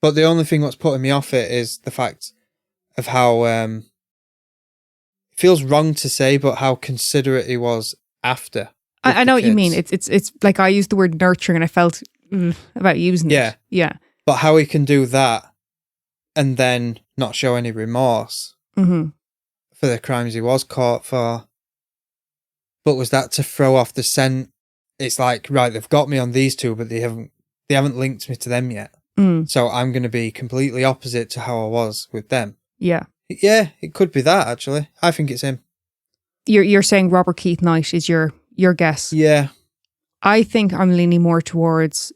But the only thing what's putting me off it is the fact of how... it feels wrong to say, but how considerate he was after. I know what you mean. It's like I used the word nurturing and I felt about using it. Yeah. But how he can do that and then not show any remorse for the crimes he was caught for. But was that to throw off the scent? It's like, right, they've got me on these two, but they haven't linked me to them yet. So I'm going to be completely opposite to how I was with them. Yeah. Yeah, it could be that, actually. I think it's him. You're saying Robert Keith Knight is your guess? Yeah. I think I'm leaning more towards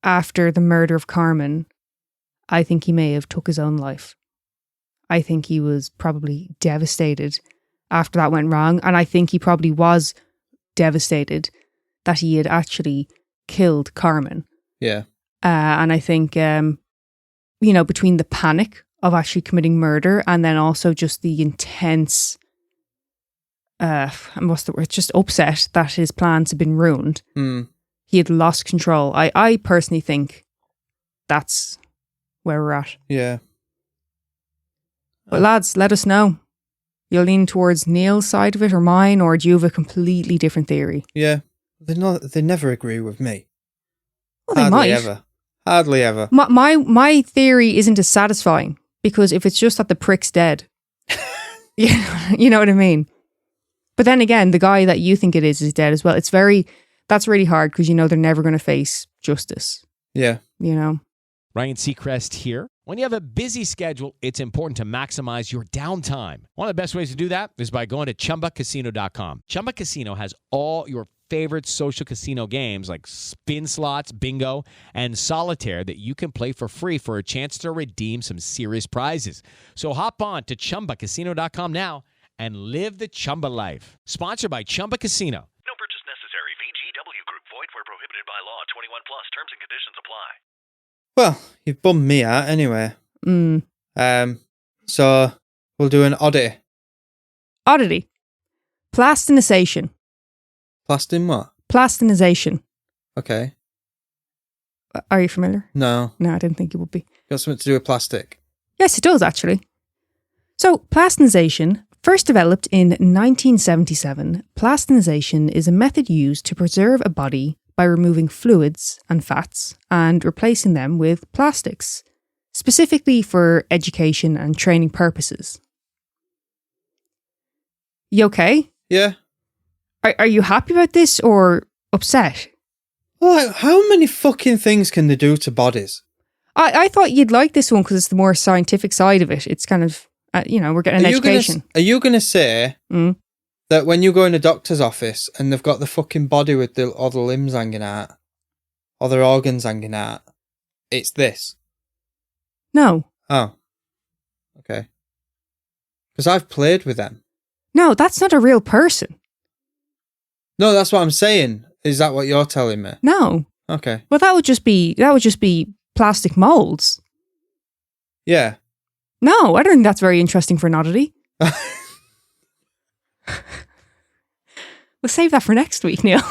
after the murder of Carmen, I think he may have took his own life. I think he was probably devastated after that went wrong. And I think he probably was devastated that he had actually killed Carmen. Yeah. And I think, between the panic of actually committing murder and then also just the intense, just upset that his plans had been ruined. He had lost control. I personally think that's where we're at. Yeah. But lads, let us know. You'll lean towards Neil's side of it or mine, or do you have a completely different theory? Yeah. They never agree with me. Well, they might. Hardly ever. My theory isn't as satisfying because if it's just that the prick's dead, you know what I mean? But then again, the guy that you think it is dead as well. That's really hard because they're never going to face justice. Yeah. Ryan Seacrest here. When you have a busy schedule, it's important to maximize your downtime. One of the best ways to do that is by going to ChumbaCasino.com. Chumba Casino has all your favorite social casino games like spin slots, bingo, and solitaire that you can play for free for a chance to redeem some serious prizes. So hop on to ChumbaCasino.com now and live the Chumba life. Sponsored by Chumba Casino. No purchase necessary. VGW Group. Void where prohibited by law. 21 plus. Terms and conditions apply. Well, you've bummed me out anyway. So we'll do an oddity. Oddity. Plastination. Plastin what? Plastination. Okay. Are you familiar? No. No, I didn't think you would be. Got something to do with plastic? Yes, it does actually. So, plastination, first developed in 1977, plastination is a method used to preserve a body by removing fluids and fats and replacing them with plastics, specifically for education and training purposes. You okay? Yeah. Are you happy about this or upset? Well, how many fucking things can they do to bodies? I thought you'd like this one because it's the more scientific side of it. It's kind of, we're getting an education. Are you going to say that when you go in a doctor's office and they've got the fucking body with all the limbs hanging out, or their organs hanging out, it's this? No. Oh. Okay. Because I've played with them. No, No, that's not a real person. No, that's what I'm saying. Is that what you're telling me? No. Okay. Well, that would just be plastic molds. Yeah. No, I don't think that's very interesting for an oddity. We'll save that for next week, Neil.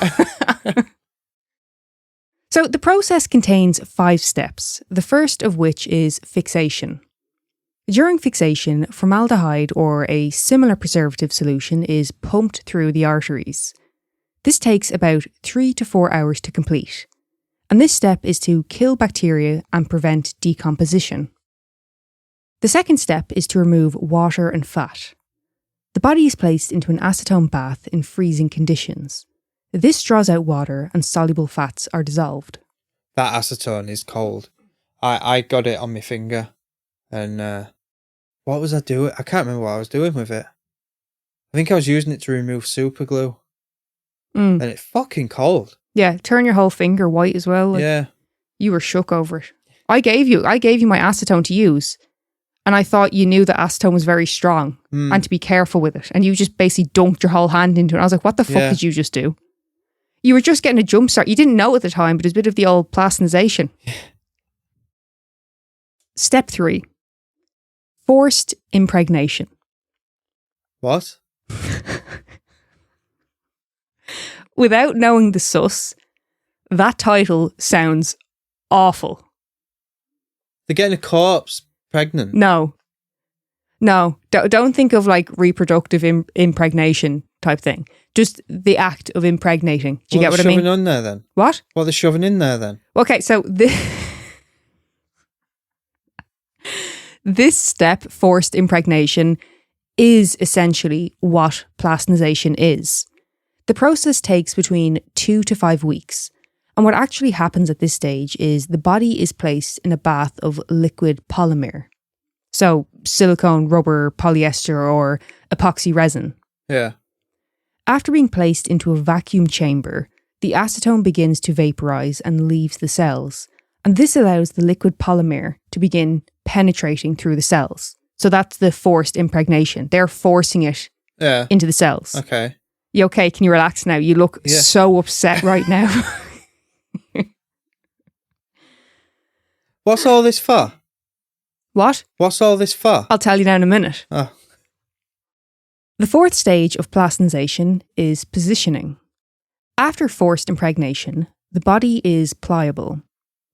So the process contains 5 steps, the first of which is fixation. During fixation, formaldehyde or a similar preservative solution is pumped through the arteries. This takes about 3 to 4 hours to complete, and this step is to kill bacteria and prevent decomposition. The second step is to remove water and fat. The body is placed into an acetone bath in freezing conditions. This draws out water and soluble fats are dissolved. That acetone is cold. I got it on my finger, and what was I doing? I can't remember what I was doing with it. I think I was using it to remove super glue. And it's fucking cold. Yeah, turn your whole finger white as well. Yeah. You were shook over it. I gave you my acetone to use, and I thought you knew that acetone was very strong and to be careful with it. And you just basically dunked your whole hand into it. I was like, what the fuck did you just do? You were just getting a jump start. You didn't know at the time, but it was a bit of the old plastination. Step 3. Forced impregnation. What? Without knowing the sus, that title sounds awful. They're getting a corpse pregnant. No. Don't think of like reproductive impregnation type thing. Just the act of impregnating. Do you get what I mean? What are they shoving in there then? What? What are they shoving in there then? Okay, so this step, forced impregnation, is essentially what plastination is. The process takes between 2 to 5 weeks. And what actually happens at this stage is the body is placed in a bath of liquid polymer. So silicone, rubber, polyester, or epoxy resin. Yeah. After being placed into a vacuum chamber, the acetone begins to vaporize and leaves the cells. And this allows the liquid polymer to begin penetrating through the cells. So that's the forced impregnation. They're forcing it into the cells. Okay. You okay? Can you relax now? You look so upset right now. What's all this for? What? What's all this for? I'll tell you now in a minute. Oh. The fourth stage of plastination is positioning. After forced impregnation, the body is pliable.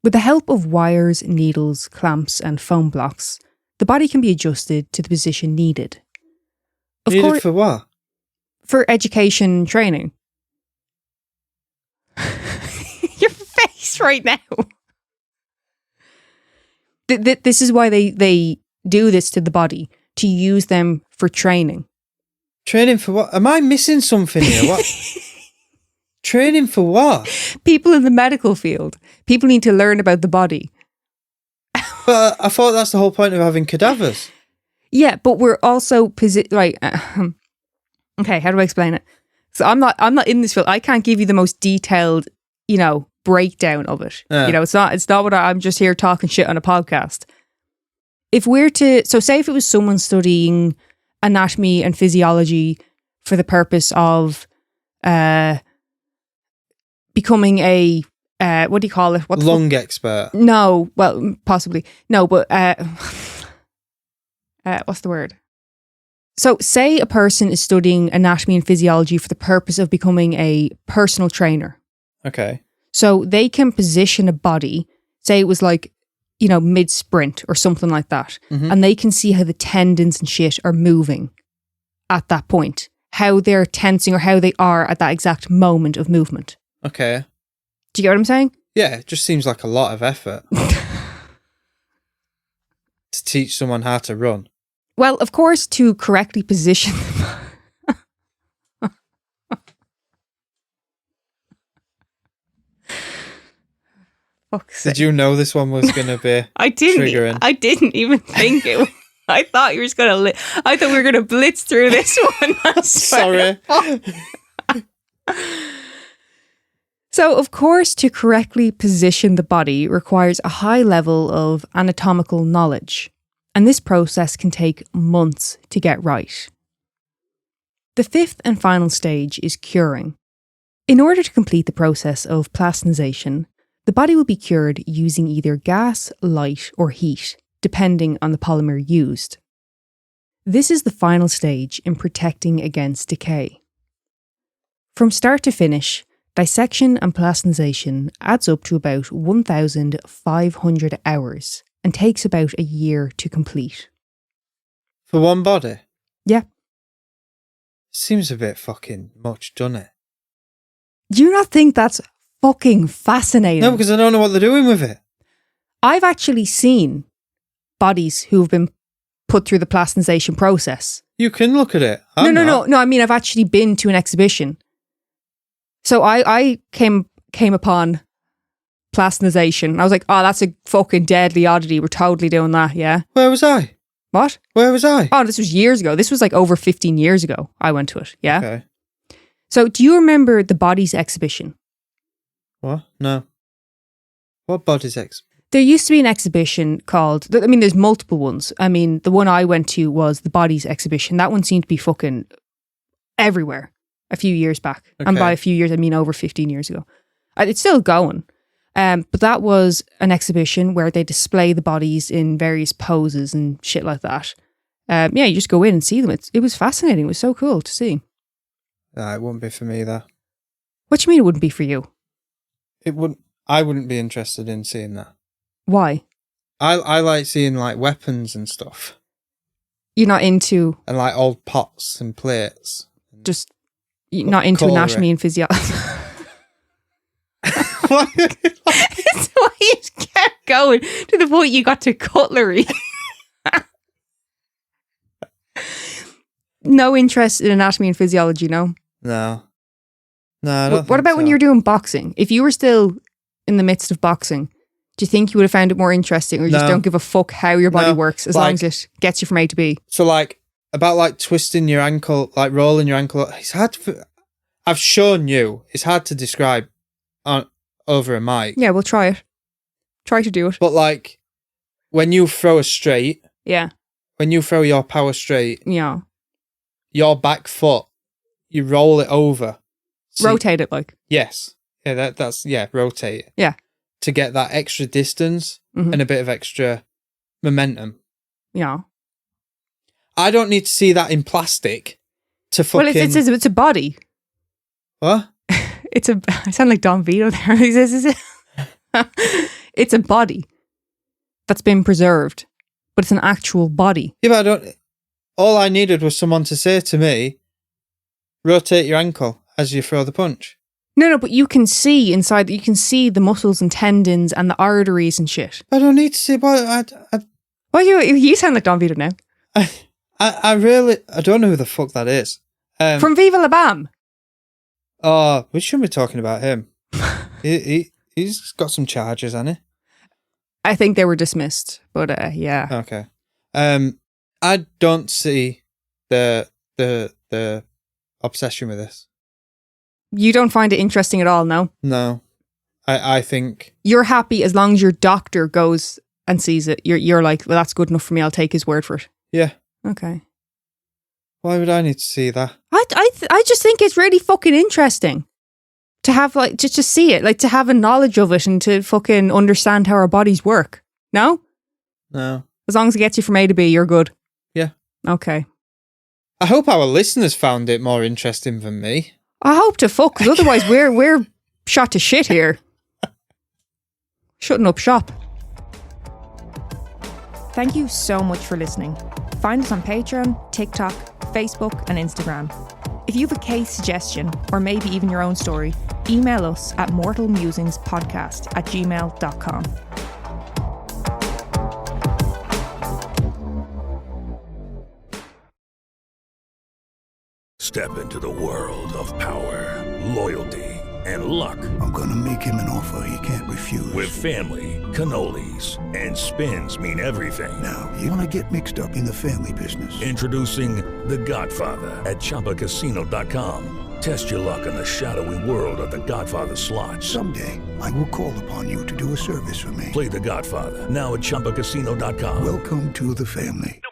With the help of wires, needles, clamps, and foam blocks, the body can be adjusted to the position needed. Needed for what? For education training. Your face right now. This is why they do this to the body, to use them for training. Training for what? Am I missing something here? What? Training for what? People in the medical field. People need to learn about the body. But I thought that's the whole point of having cadavers. Yeah, but we're also okay, how do I explain it? So I'm not in this field. I can't give you the most detailed, breakdown of it. Yeah. It's not what I'm just here talking shit on a podcast. Say if it was someone studying anatomy and physiology for the purpose of becoming a what do you call it? Lung expert. No, well, possibly. No, but what's the word? So say a person is studying anatomy and physiology for the purpose of becoming a personal trainer. Okay. So they can position a body, say it was like, mid-sprint or something like that. Mm-hmm. And they can see how the tendons and shit are moving at that point. How they're tensing or how they are at that exact moment of movement. Okay. Do you get what I'm saying? Yeah, it just seems like a lot of effort to teach someone how to run. Well, of course, to correctly position them. Did you know this one was going to be triggering? I didn't even think it. I thought you were just going to. I thought we were going to blitz through this one. Sorry. So, of course, to correctly position the body requires a high level of anatomical knowledge, and this process can take months to get right. The fifth and final stage is curing. In order to complete the process of plastination, the body will be cured using either gas, light, or heat, depending on the polymer used. This is the final stage in protecting against decay. From start to finish, dissection and plastination adds up to about 1,500 hours and takes about a year to complete. For one body? Yeah. Seems a bit fucking much, doesn't it? Do you not think that's fucking fascinating? No, because I don't know what they're doing with it. I've actually seen bodies who have been put through the plastination process. You can look at it. No. I mean, I've actually been to an exhibition. So I came upon plastination. I was like, oh, that's a fucking deadly oddity. We're totally doing that, yeah. Where was I? What? Where was I? Oh, this was years ago. This was like over 15 years ago. I went to it, yeah. Okay. So do you remember the Bodies exhibition? What? No. What bodies There used to be an exhibition called, I mean, there's multiple ones. I mean, the one I went to was the Bodies exhibition. That one seemed to be fucking everywhere a few years back. Okay. And by a few years, I mean over 15 years ago. It's still going. But that was an exhibition where they display the bodies in various poses and shit like that. Yeah, you just go in and see them. It was fascinating. It was so cool to see. It wouldn't be for me, though. What do you mean it wouldn't be for you? I wouldn't be interested in seeing that. Why? I like seeing like weapons and stuff. You're not into... And like old pots and plates. Just... You're not into anatomy and physiology. It's why you kept going to the point you got to cutlery. No interest in anatomy and physiology, no? No. No, I don't What about when you were doing boxing? If you were still in the midst of boxing, do you think you would have found it more interesting, or you just don't give a fuck how your body works as long as it gets you from A to B? So like, about like twisting your ankle, like rolling your ankle, it's hard to... I've shown you, it's hard to describe over a mic. Yeah, we'll try it. Try to do it. But like, when you throw a straight... Yeah. When you throw your power straight... Yeah. Your back foot, you roll it over. Rotate it, like. Yes. Yeah, that's rotate it. Yeah. To get that extra distance and a bit of extra momentum. Yeah. I don't need to see that in plastic to fucking... Well, it's a body. What? I sound like Don Vito there. It's a body that's been preserved, but it's an actual body. Yeah, but I don't... All I needed was someone to say to me, rotate your ankle as you throw the punch. No, but you can see inside, you can see the muscles and tendons and the arteries and shit. I don't need to see... Why you sound like Don Vito now. I really... I don't know who the fuck that is. From Viva La Bam. Oh, we shouldn't be talking about him. He's got some charges, hasn't he? I think they were dismissed, but yeah. Okay. I don't see the obsession with this. You don't find it interesting at all, no? No. I think... You're happy as long as your doctor goes and sees it. You're like, well, that's good enough for me. I'll take his word for it. Yeah. Okay. Why would I need to see that? I just think it's really fucking interesting to have, like, just to see it, like, to have a knowledge of it and to fucking understand how our bodies work. No? No. As long as it gets you from A to B, you're good. Yeah. Okay. I hope our listeners found it more interesting than me. I hope to fuck, because otherwise we're shot to shit here. Shutting up shop. Thank you so much for listening. Find us on Patreon, TikTok, Facebook and Instagram. If you have a case suggestion, or maybe even your own story, email us at mortalmusingspodcast@gmail.com. Step into the world of power, loyalty, and luck. I'm gonna make him an offer he can't refuse. With family, cannolis, and spins mean everything. Now, you wanna get mixed up in the family business. Introducing The Godfather at ChumbaCasino.com. Test your luck in the shadowy world of The Godfather slot. Someday, I will call upon you to do a service for me. Play The Godfather now at ChumbaCasino.com. Welcome to the family. No